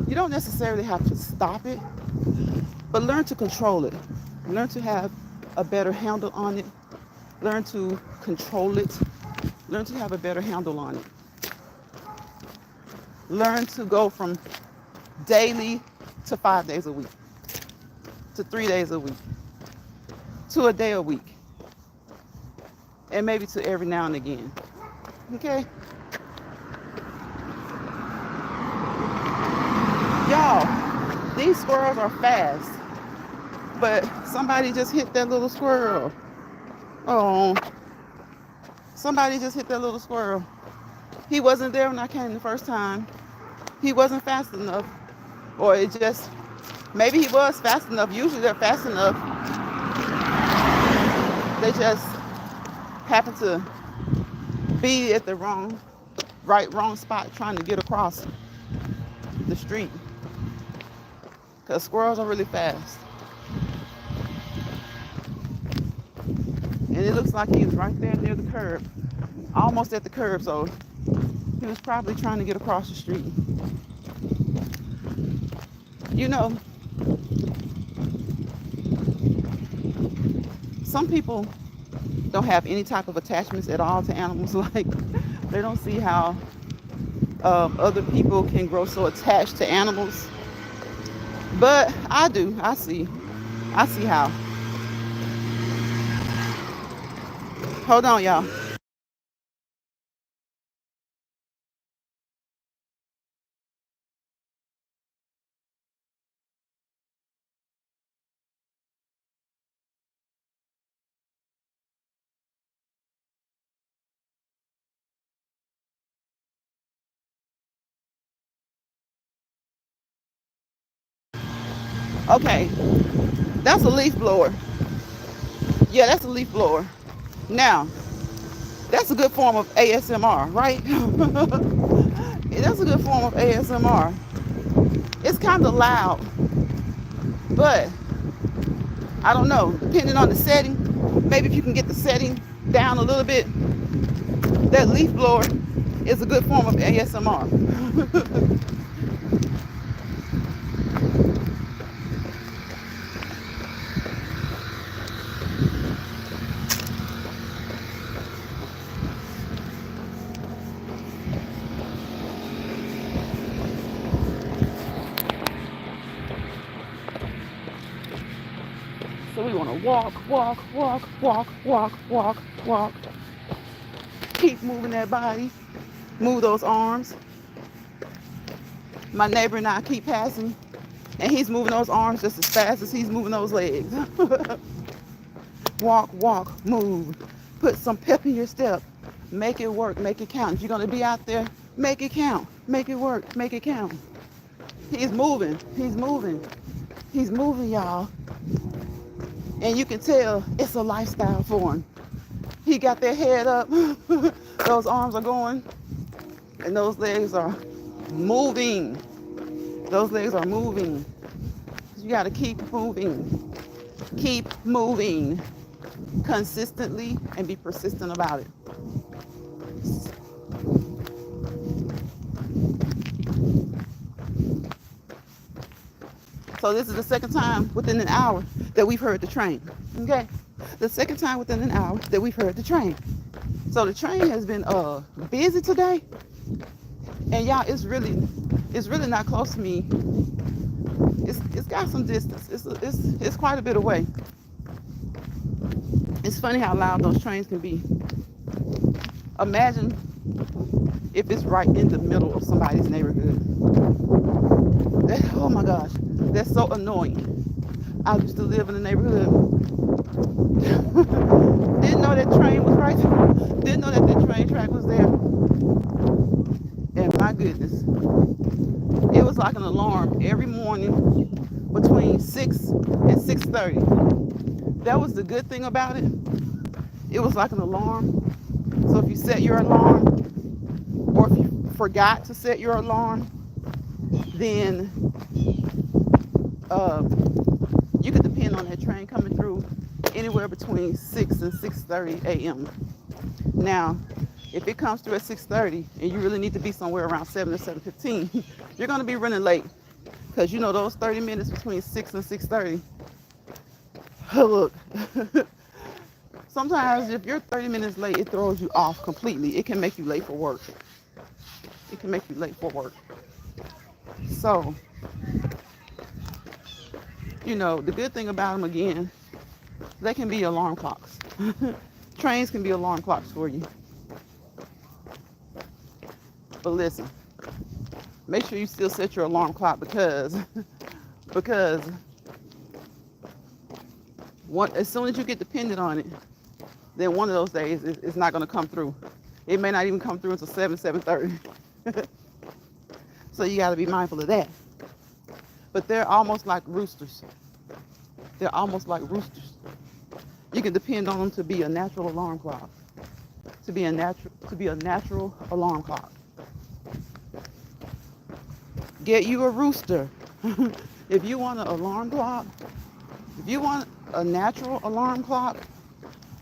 you don't necessarily have to stop it, but learn to control it. Learn to have a better handle on it. Learn to control it. Learn to have a better handle on it. Learn to go from daily to 5 days a week, to 3 days a week, to a day a week, and maybe to every now and again. Okay? Y'all, these squirrels are fast, but somebody just hit that little squirrel. Oh, somebody just hit that little squirrel. He wasn't there when I came the first time. He wasn't fast enough, or it just, maybe he was fast enough. Usually they're fast enough. They just happen to be at the wrong spot trying to get across the street. Because squirrels are really fast. And it looks like he was right there near the curb, almost at the curb, so he was probably trying to get across the street. You know, some people don't have any type of attachments at all to animals. Like, they don't see how other people can grow so attached to animals. But I do. I see how. Hold on, y'all. Okay, that's a leaf blower. Yeah, that's a leaf blower. Now, that's a good form of ASMR, right? That's a good form of ASMR. It's kind of loud, but I don't know, depending on the setting, maybe if you can get the setting down a little bit, that leaf blower is a good form of ASMR. So we want to walk, walk, walk, walk, walk, walk, walk. Keep moving that body. Move those arms. My neighbor and I keep passing, and he's moving those arms just as fast as he's moving those legs. Walk, walk, move. Put some pep in your step. Make it work, make it count. If you're going to be out there, make it count. Make it work, make it count. He's moving, he's moving. He's moving, y'all. And you can tell it's a lifestyle for him. He got their head up. Those arms are going. And those legs are moving. Those legs are moving. You got to keep moving. Keep moving consistently and be persistent about it. So this is the second time within an hour that we've heard the train. Okay? The second time within an hour that we've heard the train. So the train has been busy today. And y'all, it's really not close to me. It's got some distance. It's quite a bit away. It's funny how loud those trains can be. Imagine if it's right in the middle of somebody's neighborhood. Oh my gosh, that's so annoying. I used to live in the neighborhood. Didn't know that train was right. Didn't know that the train track was there. And my goodness, it was like an alarm every morning between 6 and 6:30. That was the good thing about it. It was like an alarm. So if you set your alarm, or if you forgot to set your alarm, then you could depend on that train coming through anywhere between 6 and 6:30 a.m. Now, if it comes through at 6:30 and you really need to be somewhere around 7 or 7:15, you're going to be running late. Because you know those 30 minutes between 6 and 6:30. Look, sometimes if you're 30 minutes late, it throws you off completely. It can make you late for work. It can make you late for work. So, you know, the good thing about them, again, They can be alarm clocks. Trains can be alarm clocks for you. But listen, make sure you still set your alarm clock because as soon as you get dependent on it, then one of those days it's not going to come through. It may not even come through until 7:30. So you got to be mindful of that. But they're almost like roosters. They're almost like roosters. You can depend on them to be a natural alarm clock. To be a natural alarm clock. Get you a rooster. If you want an alarm clock, if you want a natural alarm clock,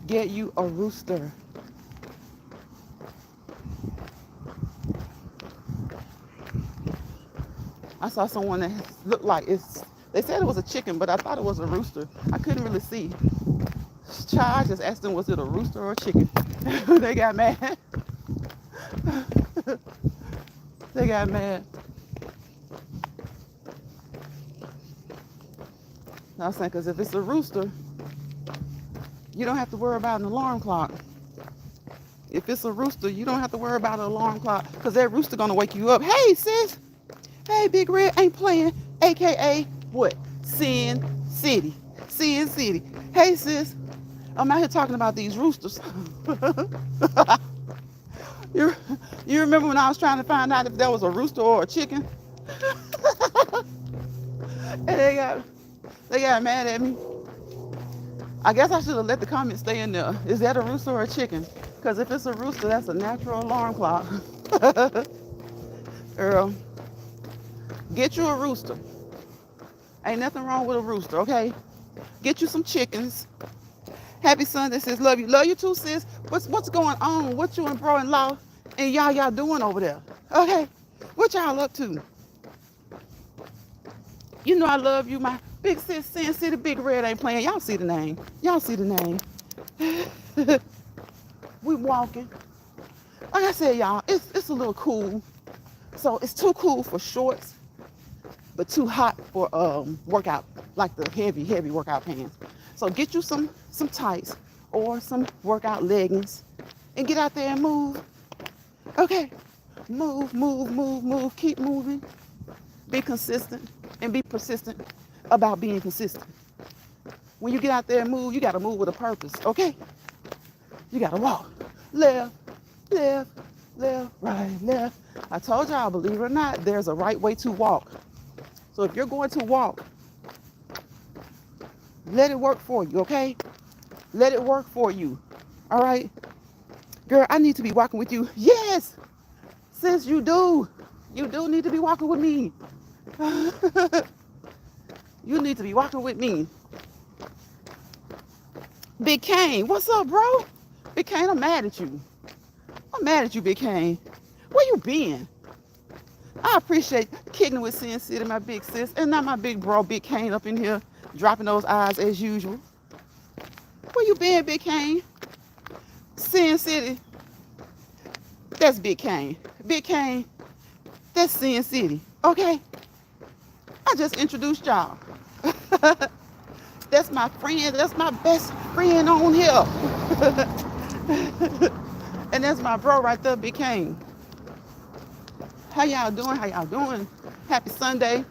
get you a rooster. I saw someone that looked like they said it was a chicken, but I thought it was a rooster. I couldn't really see. Child, I just asked them, was it a rooster or a chicken? They got mad. They got mad. I was saying, because if it's a rooster, you don't have to worry about an alarm clock. If it's a rooster, you don't have to worry about an alarm clock, because that rooster gonna wake you up. Hey, sis. Hey, Big Red ain't playing. AKA what? Sin City. Sin City. Hey, sis. I'm out here talking about these roosters. You remember when I was trying to find out if there was a rooster or a chicken? And they got mad at me. I guess I should have let the comments stay in there. Is that a rooster or a chicken? Because if it's a rooster, that's a natural alarm clock. Girl, get you a rooster. Ain't nothing wrong with a rooster, okay? Get you some chickens. Happy Sunday, sis. Love you. Love you too, sis. What's going on? What you and bro-in-law and y'all doing over there? Okay? What y'all up to? You know I love you, my big sis, Sin City. Big Red ain't playing. Y'all see the name. Y'all see the name. We walking. Like I said, y'all, it's a little cool. So it's too cool for shorts, but too hot for workout, like the heavy workout pants. So get you some tights or some workout leggings and get out there and move. Okay? Move. Keep moving. Be consistent and be persistent about being consistent. When you get out there and move, you got to move with a purpose, okay? You got to walk. Left, right, left. I told y'all, believe it or not, there's a right way to walk. So if you're going to walk, let it work for you, okay? Let it work for you, all right? Girl, I need to be walking with you. Yes, sis, you do. You do need to be walking with me. You need to be walking with me. Big Kane, what's up, bro? Big Kane, I'm mad at you. I'm mad at you, Big Kane. Where you been? I appreciate kicking with Sin City, my big sis, and not my big bro, Big Kane, up in here, dropping those eyes as usual. Where you been, Big Kane? Sin City, that's Big Kane. Big Kane, that's Sin City, okay? I just introduced y'all. That's my friend. That's my best friend on here. And that's my bro right there, Big Kane. How y'all doing? Happy Sunday.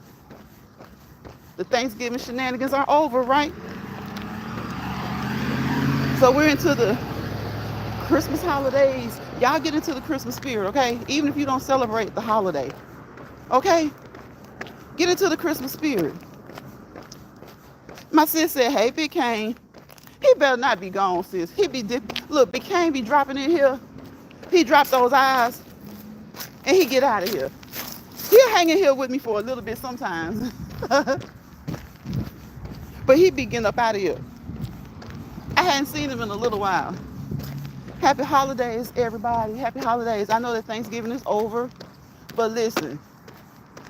The Thanksgiving shenanigans are over, right? So we're into the Christmas holidays. Y'all get into the Christmas spirit, okay? Even if you don't celebrate the holiday, okay? Get into the Christmas spirit. My sis said, hey, Big Kane. He better not be gone, sis. He be look, Big Kane be dropping in here. He drop those eyes and he get out of here. He'll hang in here with me for a little bit sometimes. But he be getting up out of here. I hadn't seen him in a little while. Happy holidays, everybody. Happy holidays. I know that Thanksgiving is over, but listen,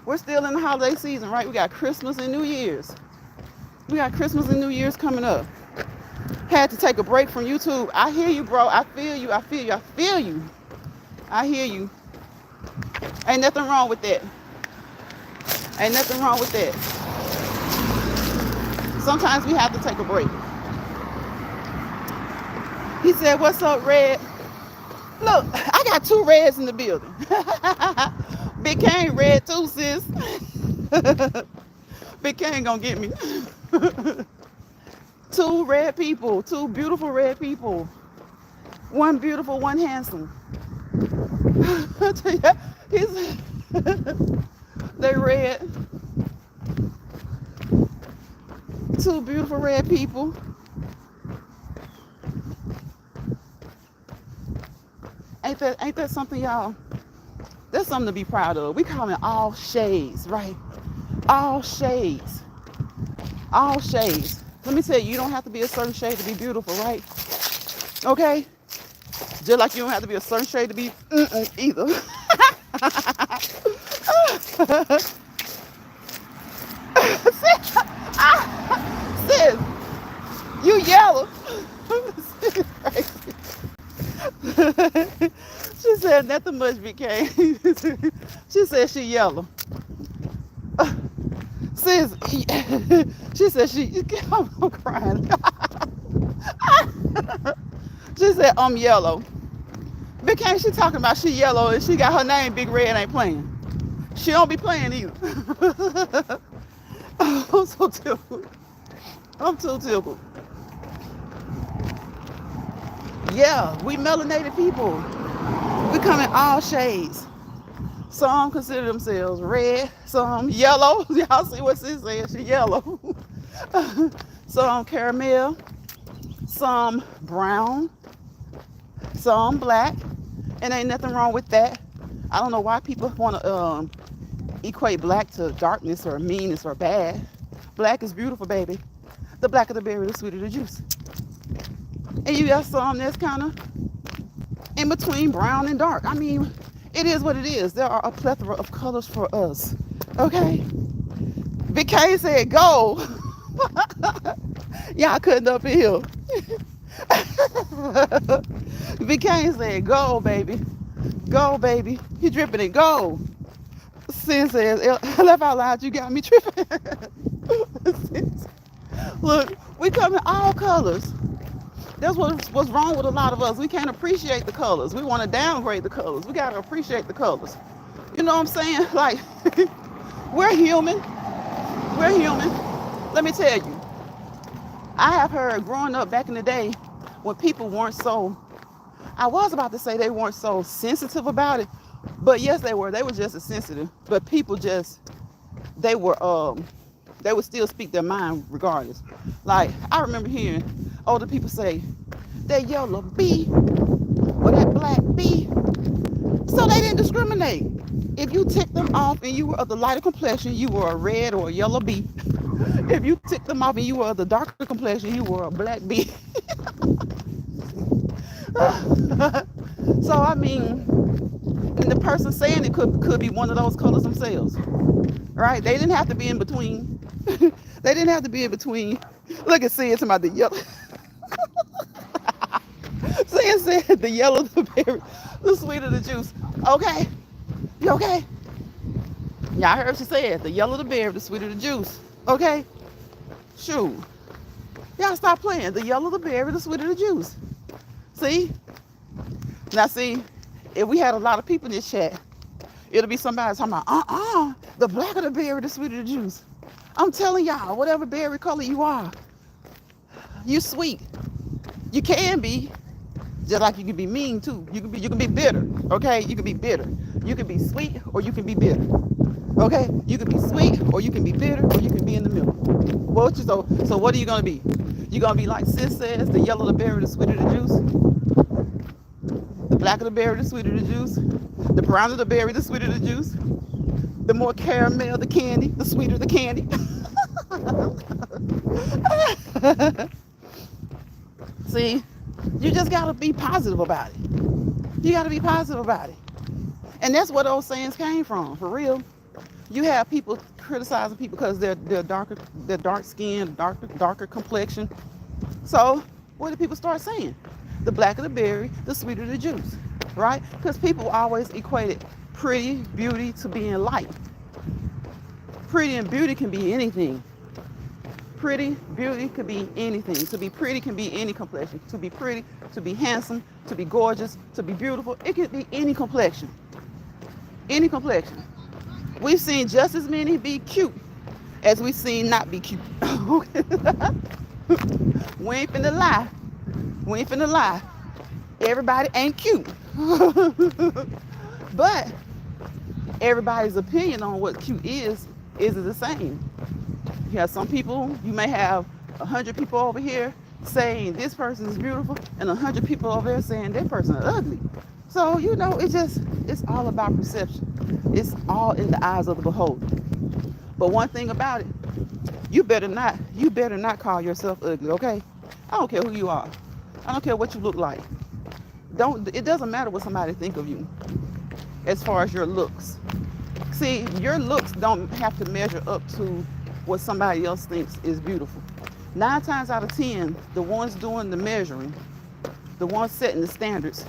we're still in the holiday season, right? We got Christmas and New Year's. We got Christmas and New Year's coming up. Had to take a break from YouTube. I hear you, bro. I feel you. I hear you. Ain't nothing wrong with that. Sometimes we have to take a break. He said, what's up, Red? Look, I got two reds in the building. Big Kane red too, sis. Big Kane gonna get me. Two red people, two beautiful red people. One beautiful, one handsome. He's they red. Two beautiful red people. Ain't that something, y'all? That's something to be proud of. We call it all shades, right? All shades. All shades. Let me tell you, you don't have to be a certain shade to be beautiful, right? Okay? Just like you don't have to be a certain shade to be either. Sis, you yellow. She said nothing much became. She said she yellow. Sis, she said I'm crying. She said I'm yellow. Became she talking about she yellow and she got her name Big Red ain't playing. She don't be playing either. I'm so tickled. I'm too tickled. Yeah, we melanated people. We come in all shades. Some consider themselves red, some yellow. Y'all see what sis said? She yellow. Some caramel, some brown, some black. And ain't nothing wrong with that. I don't know why people want to equate black to darkness or meanness or bad. Black is beautiful, baby. The blacker the berry, the sweeter the juice. And you got some that's kind of in between brown and dark. I mean, it is what it is. There are a plethora of colors for us. Okay? Big K said, go. Y'all couldn't up in here. Big K said, go, baby. Go, baby. You dripping in gold. Sin says, laugh out loud, you got me tripping. Look, we come in all colors. That's what's wrong with a lot of us. We can't appreciate the colors. We want to downgrade the colors. We got to appreciate the colors. You know what I'm saying? Like, we're human. We're human. Let me tell you, I have heard growing up back in the day when people weren't so, I was about to say they weren't so sensitive about it, but yes, they were. They were just as sensitive. But people just, they would still speak their mind regardless. Like, I remember hearing older people say, that yellow B or that black B. So they didn't discriminate. If you ticked them off and you were of the lighter complexion, you were a red or a yellow B. If you ticked them off and you were of the darker complexion, you were a black B. So, I mean, and the person saying it could be one of those colors themselves. Right? They didn't have to be in between. They didn't have to be in between. Look at Sid, about the yellow. Sid said the yellow, the berry, the sweeter the juice. Okay? You okay? Y'all heard she said the yellow the berry, the sweeter the juice. Okay? Shoot. Y'all stop playing. The yellow the berry, the sweeter the juice. See? Now see, if we had a lot of people in this chat, it'll be somebody talking about, the blacker the berry, the sweeter the juice. I'm telling y'all, whatever berry color you are, you sweet. You can be, just like you can be mean too. You can be bitter, okay? You can be bitter. You can be sweet or you can be bitter. Okay? You can be sweet or you can be bitter or you can be in the middle. So what are you gonna be? You gonna be like sis says, the yellow the berry, the sweeter the juice. The blacker the berry, the sweeter the juice. The browner the berry, the sweeter the juice. The more caramel the candy, the sweeter the candy. See, you just gotta be positive about it. You gotta be positive about it. And that's where those sayings came from, for real. You have people criticizing people because they're darker, they're dark skinned, darker complexion. So what do people start saying? The blacker the berry, the sweeter the juice, right? Because people always equated pretty, beauty to being light. Pretty and beauty can be anything. Pretty, beauty could be anything. To be pretty can be any complexion. To be pretty, to be handsome, to be gorgeous, to be beautiful, it could be any complexion. Any complexion. We've seen just as many be cute as we've seen not be cute. We ain't finna lie. We ain't finna lie. Everybody ain't cute. But everybody's opinion on what cute is the same. You have some people, you may have 100 people over here saying this person is beautiful and 100 people over there saying that person is ugly. So, it's all about perception. It's all in the eyes of the beholder. But one thing about it, you better not call yourself ugly, okay? I don't care who you are. I don't care what you look like. It doesn't matter what somebody think of you as far as your looks. See, your looks don't have to measure up to what somebody else thinks is beautiful. 9 times out of 10, the ones doing the measuring, the ones setting the standards,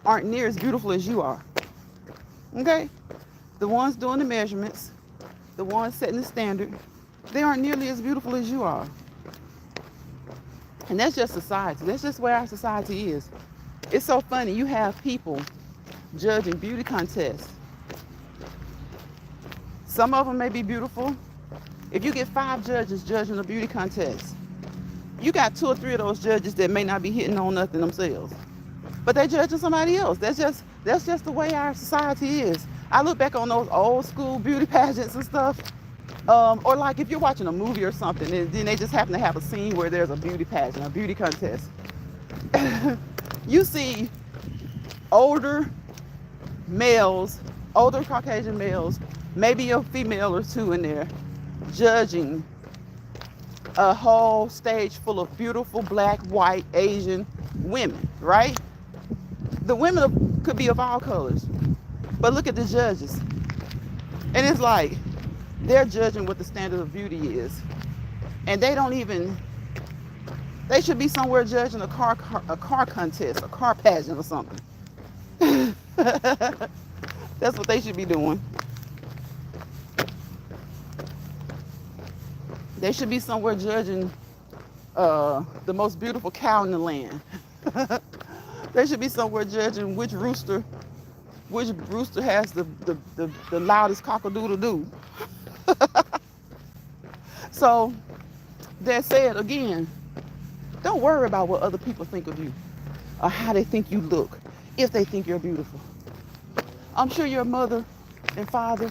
aren't near as beautiful as you are. Okay? The ones doing the measurements, the ones setting the standard, they aren't nearly as beautiful as you are. And that's just society. That's just where our society is. It's so funny. You have people judging beauty contests. Some of them may be beautiful. If you get 5 judges judging a beauty contest, you got 2 or 3 of those judges that may not be hitting on nothing themselves, but they're judging somebody else. That's just the way our society is. I look back on those old school beauty pageants and stuff, or like if you're watching a movie or something, and then they just happen to have a scene where there's a beauty pageant, a beauty contest. You see older Caucasian males, maybe a female or 2 in there, judging a whole stage full of beautiful black, white, Asian women, right? The women could be of all colors, but look at the judges. And it's like they're judging what the standard of beauty is. And they should be somewhere judging a car contest, a car pageant or something. That's what they should be doing. They should be somewhere judging the most beautiful cow in the land. They should be somewhere judging which rooster has the loudest cock-a-doodle-doo. So, that said, again, don't worry about what other people think of you or how they think you look, if they think you're beautiful. I'm sure your mother and father,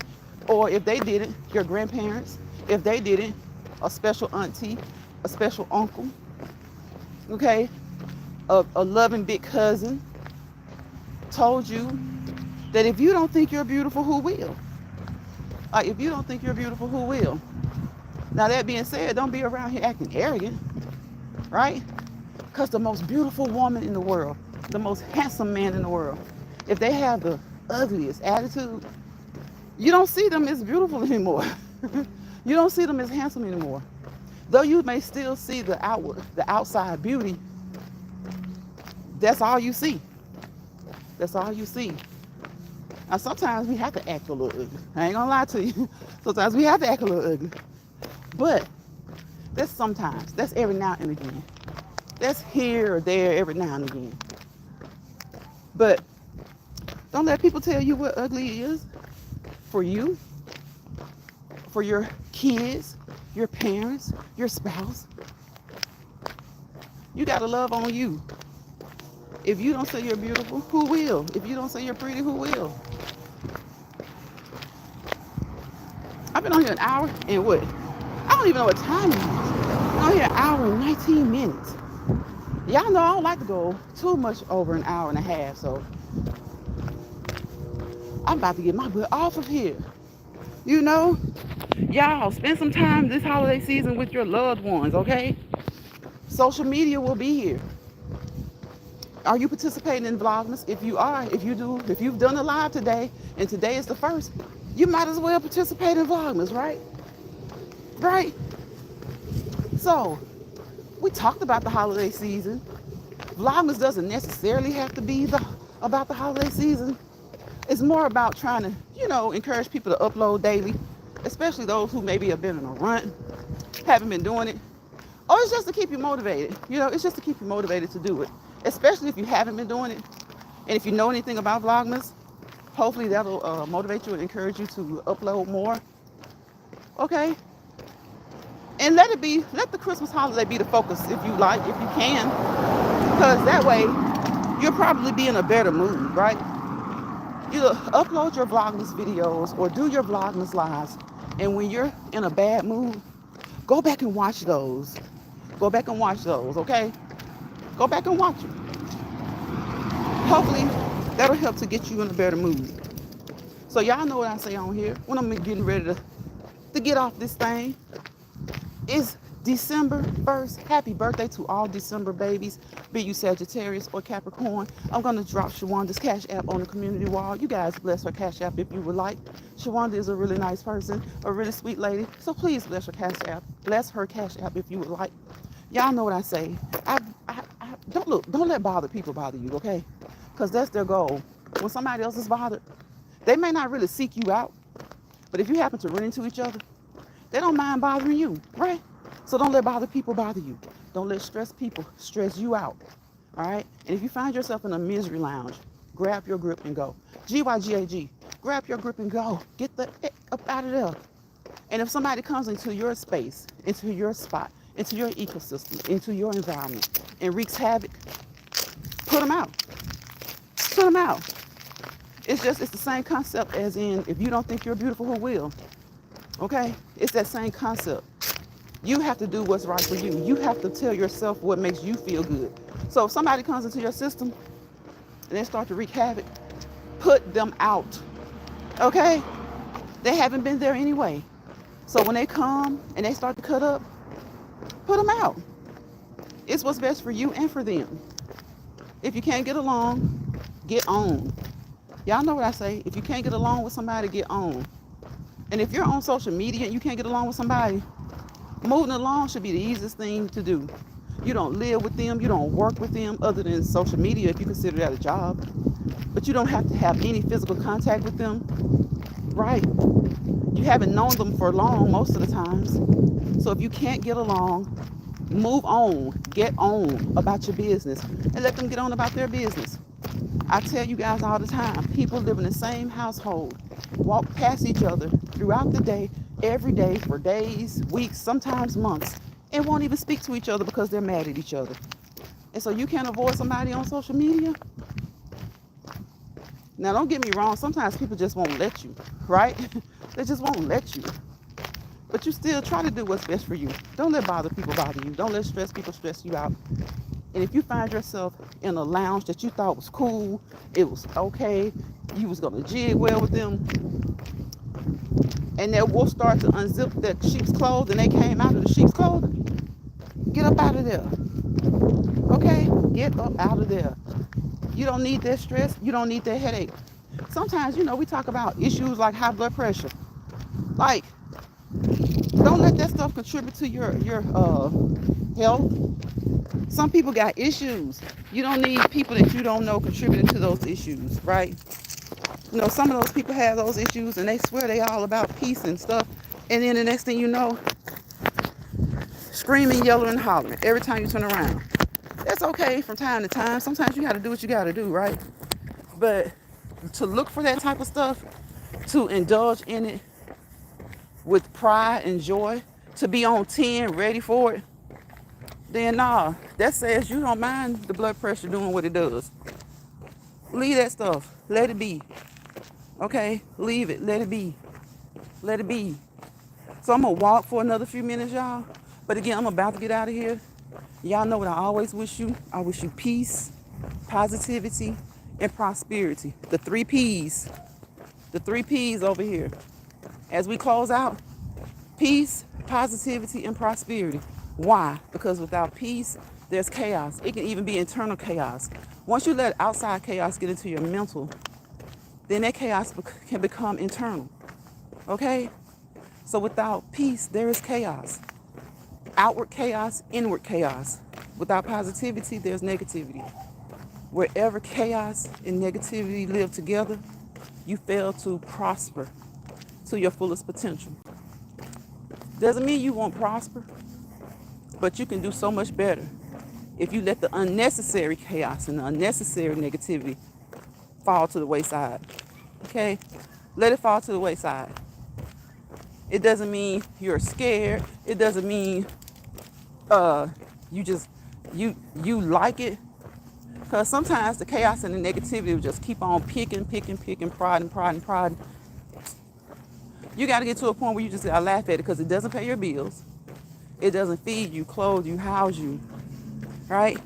or if they didn't, your grandparents, if they didn't, a special auntie, a special uncle, okay, a loving big cousin told you that if you don't think you're beautiful, who will? If you don't think you're beautiful, who will? Now, that being said, don't be around here acting arrogant, right? Because the most beautiful woman in the world, the most handsome man in the world, if they have the ugliest attitude, you don't see them as beautiful anymore. You don't see them as handsome anymore. Though you may still see the outside beauty, that's all you see. That's all you see. Now, sometimes we have to act a little ugly. I ain't gonna lie to you. Sometimes we have to act a little ugly. But that's sometimes. That's every now and again. That's here or there every now and again. But don't let people tell you what ugly is for you, for your kids, your parents, your spouse. You gotta love on you. If you don't say you're beautiful, who will? If you don't say you're pretty, who will? I've been on here an hour and what? I don't even know what time it is. I've been on here an hour and 19 minutes. Y'all know I don't like to go too much over an hour and a half, so I'm about to get my butt off of here. You know, y'all spend some time this holiday season with your loved ones, okay? Social media will be here. Are you participating in Vlogmas? If you are, if you've done a live today, and today is the first, you might as well participate in Vlogmas, right? Right? So, we talked about the holiday season. Vlogmas doesn't necessarily have to be about the holiday season. It's more about trying to, encourage people to upload daily, especially those who maybe have been in a rut, haven't been doing it. Or it's just to keep you motivated. You know, it's just to keep you motivated to do it. Especially if you haven't been doing it. And if you know anything about Vlogmas, hopefully that'll motivate you and encourage you to upload more. Okay? And let the Christmas holiday be the focus if you like, if you can. Because that way, you'll probably be in a better mood, right? You upload your Vlogmas videos or do your Vlogmas lives. And when you're in a bad mood, go back and watch those. Go back and watch those, okay? Go back and watch them. Hopefully, that'll help to get you in a better mood. So y'all know what I say on here when I'm getting ready to get off this thing. It's December 1st. Happy birthday to all December babies, be you Sagittarius or Capricorn. I'm going to drop Shawanda's Cash App on the community wall. You guys bless her Cash App if you would like. Shawanda is a really nice person, a really sweet lady. So please bless her Cash App. Bless her Cash App if you would like. Y'all know what I say. Don't let bothered people bother you, okay? Because that's their goal. When somebody else is bothered, they may not really seek you out, but if you happen to run into each other, they don't mind bothering you, right? So don't let bothered people bother you. Don't let stressed people stress you out, all right? And if you find yourself in a misery lounge, grab your grip and go. GYGAG, grab your grip and go. Get the heck up out of there. And if somebody comes into your space, into your spot, into your ecosystem, into your environment, and wreaks havoc, put them out. Put them out. It's the same concept as in, if you don't think you're beautiful, who will? Okay? It's that same concept. You have to do what's right for you. You have to tell yourself what makes you feel good. So if somebody comes into your system and they start to wreak havoc, put them out. Okay? They haven't been there anyway. So when they come and they start to cut up, put them out. It's what's best for you and for them. If you can't get along, get on. Y'all know what I say. If you can't get along with somebody, get on. And if you're on social media and you can't get along with somebody, moving along should be the easiest thing to do. You don't live with them. You don't work with them other than social media if you consider that a job. But you don't have to have any physical contact with them, right? You haven't known them for long most of the times. So if you can't get along, move on. Get on about your business and let them get on about their business. I tell you guys all the time, people live in the same household, walk past each other throughout the day, every day, for days, weeks, sometimes months, and won't even speak to each other because they're mad at each other. And so you can't avoid somebody on social media? Now, don't get me wrong. Sometimes people just won't let you, right? They just won't let you. But you still try to do what's best for you. Don't let bothered people bother you. Don't let stressed people stress you out. And if you find yourself in a lounge that you thought was cool, it was okay, you was going to jig well with them, and that wolf started to unzip the sheep's clothes and they came out of the sheep's clothing, get up out of there. Okay? Get up out of there. You don't need that stress. You don't need that headache. Sometimes, we talk about issues like high blood pressure. Like, don't let that stuff contribute to your health. Some people got issues. You don't need people that you don't know contributing to those issues, right? Some of those people have those issues and they swear they all about peace and stuff. And then the next thing you know, screaming, yelling, and hollering every time you turn around. That's okay from time to time. Sometimes you got to do what you got to do, right? But to look for that type of stuff, to indulge in it with pride and joy, to be on 10, ready for it, then nah, that says you don't mind the blood pressure doing what it does. Leave that stuff. Let it be. Okay? Leave it. Let it be. Let it be. So I'm going to walk for another few minutes, y'all. But again, I'm about to get out of here. Y'all know what I always wish you. I wish you peace, positivity, and prosperity. The 3 P's. The 3 P's over here. As we close out, peace, positivity, and prosperity. Why? Because without peace, there's chaos. It can even be internal chaos. Once you let outside chaos get into your mental, then that chaos can become internal. Okay? So without peace, there is chaos. Outward chaos, inward chaos. Without positivity, there's negativity. Wherever chaos and negativity live together, you fail to prosper to your fullest potential. Doesn't mean you won't prosper, but you can do so much better if you let the unnecessary chaos and the unnecessary negativity fall to the wayside. Okay? Let it fall to the wayside. It doesn't mean you're scared. It doesn't mean you just you like it. Because sometimes the chaos and the negativity will just keep on picking, prodding. You got to get to a point where you just got to laugh at it because it doesn't pay your bills. It doesn't feed you, clothe you, house you, right?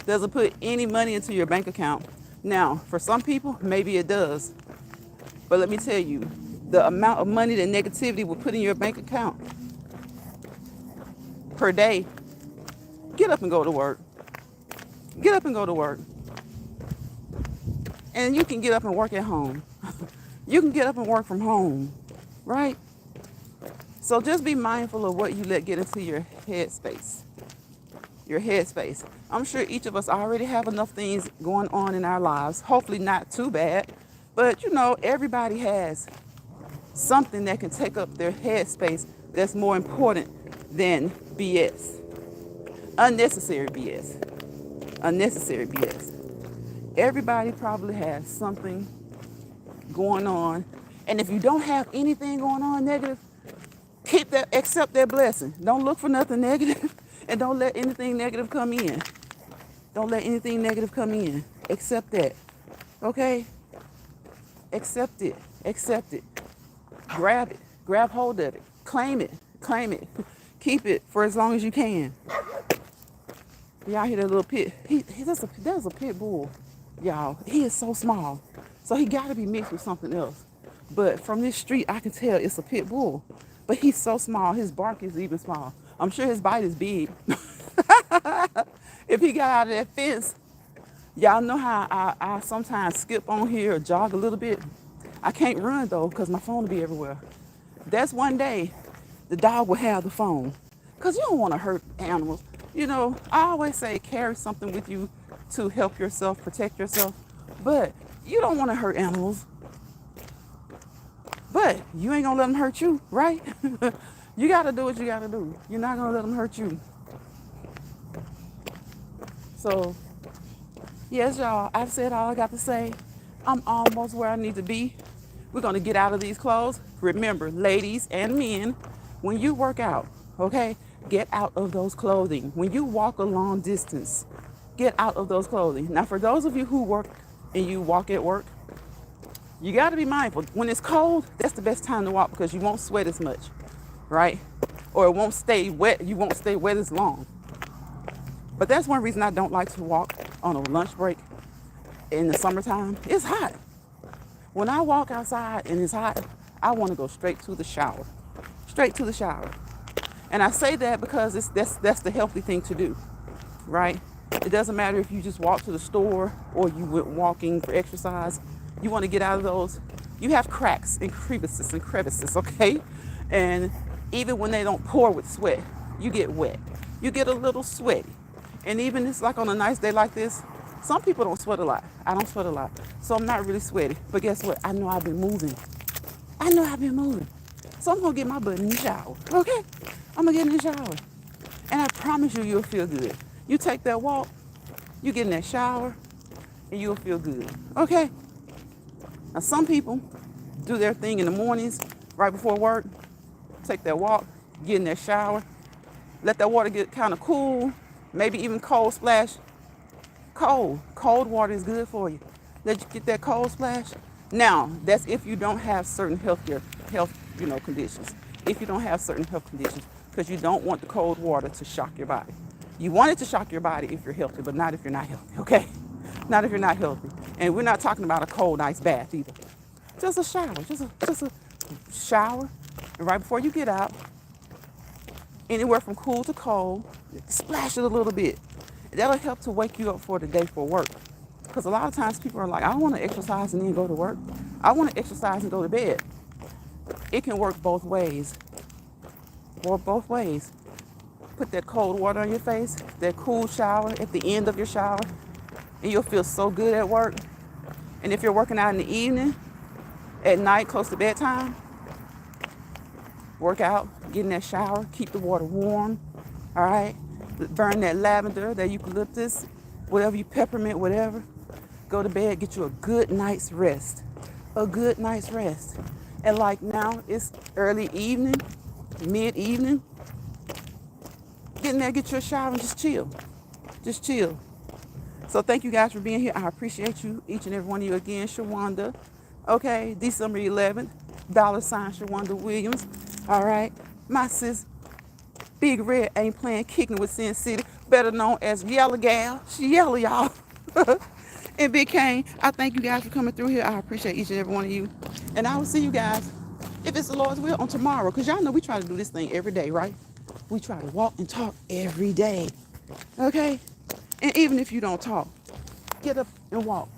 Doesn't put any money into your bank account. Now, for some people, maybe it does. But let me tell you, the amount of money that negativity will put in your bank account per day, get up and go to work. Get up and go to work. And you can get up and work at home. You can get up and work from home, right? So just be mindful of what you let get into your headspace. Your headspace. I'm sure each of us already have enough things going on in our lives. Hopefully not too bad. But you know, everybody has something that can take up their headspace that's more important than BS. Unnecessary BS. Unnecessary BS. Everybody probably has something going on. And if you don't have anything going on negative, accept that blessing. Don't look for nothing negative and don't let anything negative come in. Don't let anything negative come in. Accept that. Okay? Accept it. Accept it. Grab it. Grab hold of it. Claim it. Claim it. Keep it for as long as you can. Y'all hear that little pit? That's a pit bull. Y'all, he is so small. So he got to be mixed with something else. But from this street, I can tell it's a pit bull. But he's so small. His bark is even small. I'm sure his bite is big. If he got out of that fence, y'all know how I sometimes skip on here or jog a little bit. I can't run, though, because my phone will be everywhere. That's one day the dog will have the phone. Because you don't want to hurt animals. You know, I always say carry something with you to help yourself, protect yourself. But you don't want to hurt animals. But you ain't going to let them hurt you, right? You got to do what you got to do. You're not going to let them hurt you. So, yes, y'all, I've said all I got to say. I'm almost where I need to be. We're going to get out of these clothes. Remember, ladies and men, when you work out, okay, get out of those clothing. When you walk a long distance, get out of those clothing. Now, for those of you who work and you walk at work, you got to be mindful. When it's cold, that's the best time to walk because you won't sweat as much, right? Or it won't stay wet. You won't stay wet as long. But that's one reason I don't like to walk on a lunch break in the summertime. It's hot. When I walk outside and it's hot, I want to go straight to the shower. Straight to the shower. And I say that because that's the healthy thing to do, right? It doesn't matter if you just walk to the store or you went walking for exercise. You want to get out of those. You have cracks and crevices, okay? And even when they don't pour with sweat, you get wet. You get a little sweaty. And even it's like on a nice day like this, some people don't sweat a lot. I don't sweat a lot. So I'm not really sweaty. But guess what? I know I've been moving. So I'm going to get my butt in the shower, okay? I'm going to get in the shower. And I promise you, you'll feel good. You take that walk, you get in that shower, and you'll feel good, okay? Now, some people do their thing in the mornings, right before work, take that walk, get in that shower, let that water get kind of cool, maybe even cold splash. Cold water is good for you. Let you get that cold splash. Now, that's if you don't have certain health conditions. If you don't have certain health conditions, because you don't want the cold water to shock your body. You want it to shock your body if you're healthy, but not if you're not healthy, okay? Not if you're not healthy. And we're not talking about a cold ice bath either. Just a shower, just a shower. And right before you get out, anywhere from cool to cold, splash it a little bit. That'll help to wake you up for the day for work. Because a lot of times people are like, I don't want to exercise and then go to work. I want to exercise and go to bed. It can work both ways. Work both ways. Put that cold water on your face, that cool shower at the end of your shower, and you'll feel so good at work. And if you're working out in the evening, at night, close to bedtime, Work out, get in that shower, keep the water warm, all right? Burn that lavender, that eucalyptus, whatever you peppermint, whatever. Go to bed, get you a good night's rest. A good night's rest. And like now, it's early evening, mid-evening. Get in there, get you a shower, and just chill. Just chill. So thank you guys for being here. I appreciate you, each and every one of you again. Shawanda, okay, December 11th, $ Shawanda Williams, all right. My sis, Big Red, ain't playing kicking with Sin City, better known as Yellow Gal. She yellow, y'all. And Big Kane, I thank you guys for coming through here. I appreciate each and every one of you. And I will see you guys, if it's the Lord's will, on tomorrow. Because y'all know we try to do this thing every day, right? We try to walk and talk every day. Okay? And even if you don't talk, get up and walk.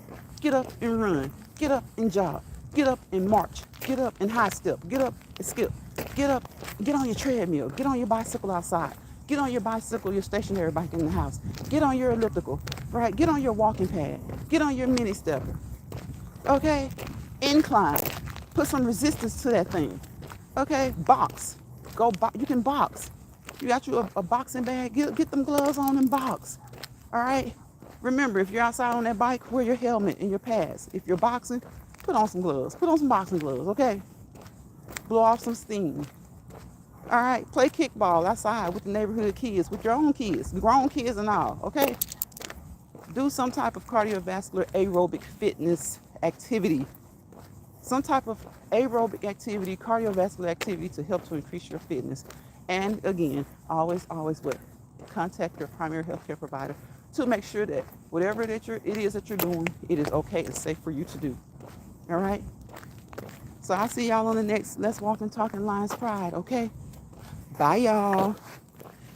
Get up and run. Get up and jog. Get up and march. Get up and high step. Get up and skip. Get up, get on your treadmill. Get on your bicycle outside. Get on your bicycle, your stationary bike in the house. Get on your elliptical, right? Get on your walking pad. Get on your mini stepper. Okay? Incline. Put some resistance to that thing. Okay? Box. You can box. You got you a boxing bag. Get them gloves on and box. All right? Remember, if you're outside on that bike, wear your helmet and your pads. If you're boxing, put on some gloves. Put on some boxing gloves, okay? Blow off some steam. All right, play kickball outside with the neighborhood kids, with your own kids, grown kids and all, okay? Do some type of cardiovascular aerobic fitness activity. Some type of aerobic activity, cardiovascular activity to help to increase your fitness. And again, always what? Contact your primary healthcare provider to make sure that whatever it is that you're doing, it is okay and safe for you to do. All right? So I'll see y'all on the next Let's Walk and Talk in Lions Pride, okay? Bye, y'all.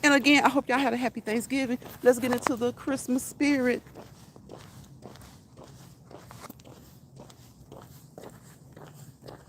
And again, I hope y'all had a happy Thanksgiving. Let's get into the Christmas spirit.